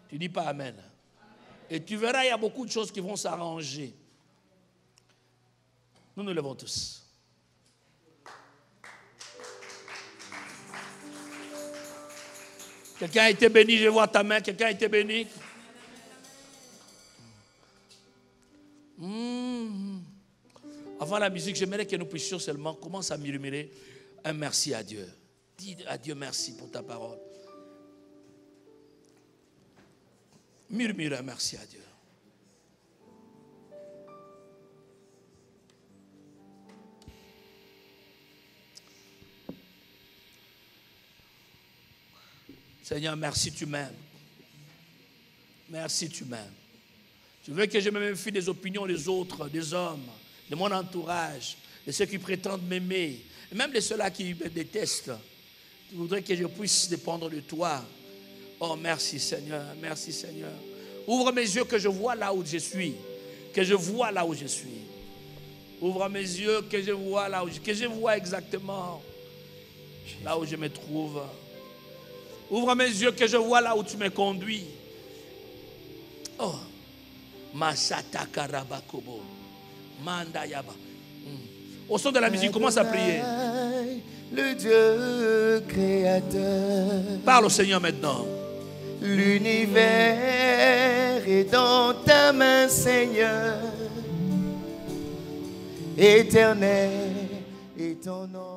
Tu dis pas amen. Et tu verras, il y a beaucoup de choses qui vont s'arranger. Nous nous levons tous. Quelqu'un a été béni, je vois ta main. Quelqu'un a été béni. Avant la musique, j'aimerais que nous puissions seulement commencer à murmurer un merci à Dieu. Dis à Dieu merci pour ta parole. Murmure un merci à Dieu. Seigneur, merci, tu m'aimes. Merci, tu m'aimes. Je veux que je me méfie des opinions des autres, des hommes, de mon entourage, de ceux qui prétendent m'aimer, et même de ceux-là qui me détestent. Je voudrais que je puisse dépendre de toi. Oh, merci Seigneur, merci Seigneur. Ouvre mes yeux que je vois là où je suis, que je vois là où je suis. Ouvre mes yeux que je vois là où que je vois exactement là où je me trouve. Ouvre mes yeux que je vois là où tu me conduis. Oh, Masata Karabakobo, Mandayaba. Au son de la musique, commence à prier. Le Dieu créateur. Parle au Seigneur maintenant. L'univers est dans ta main, Seigneur. Éternel est ton nom.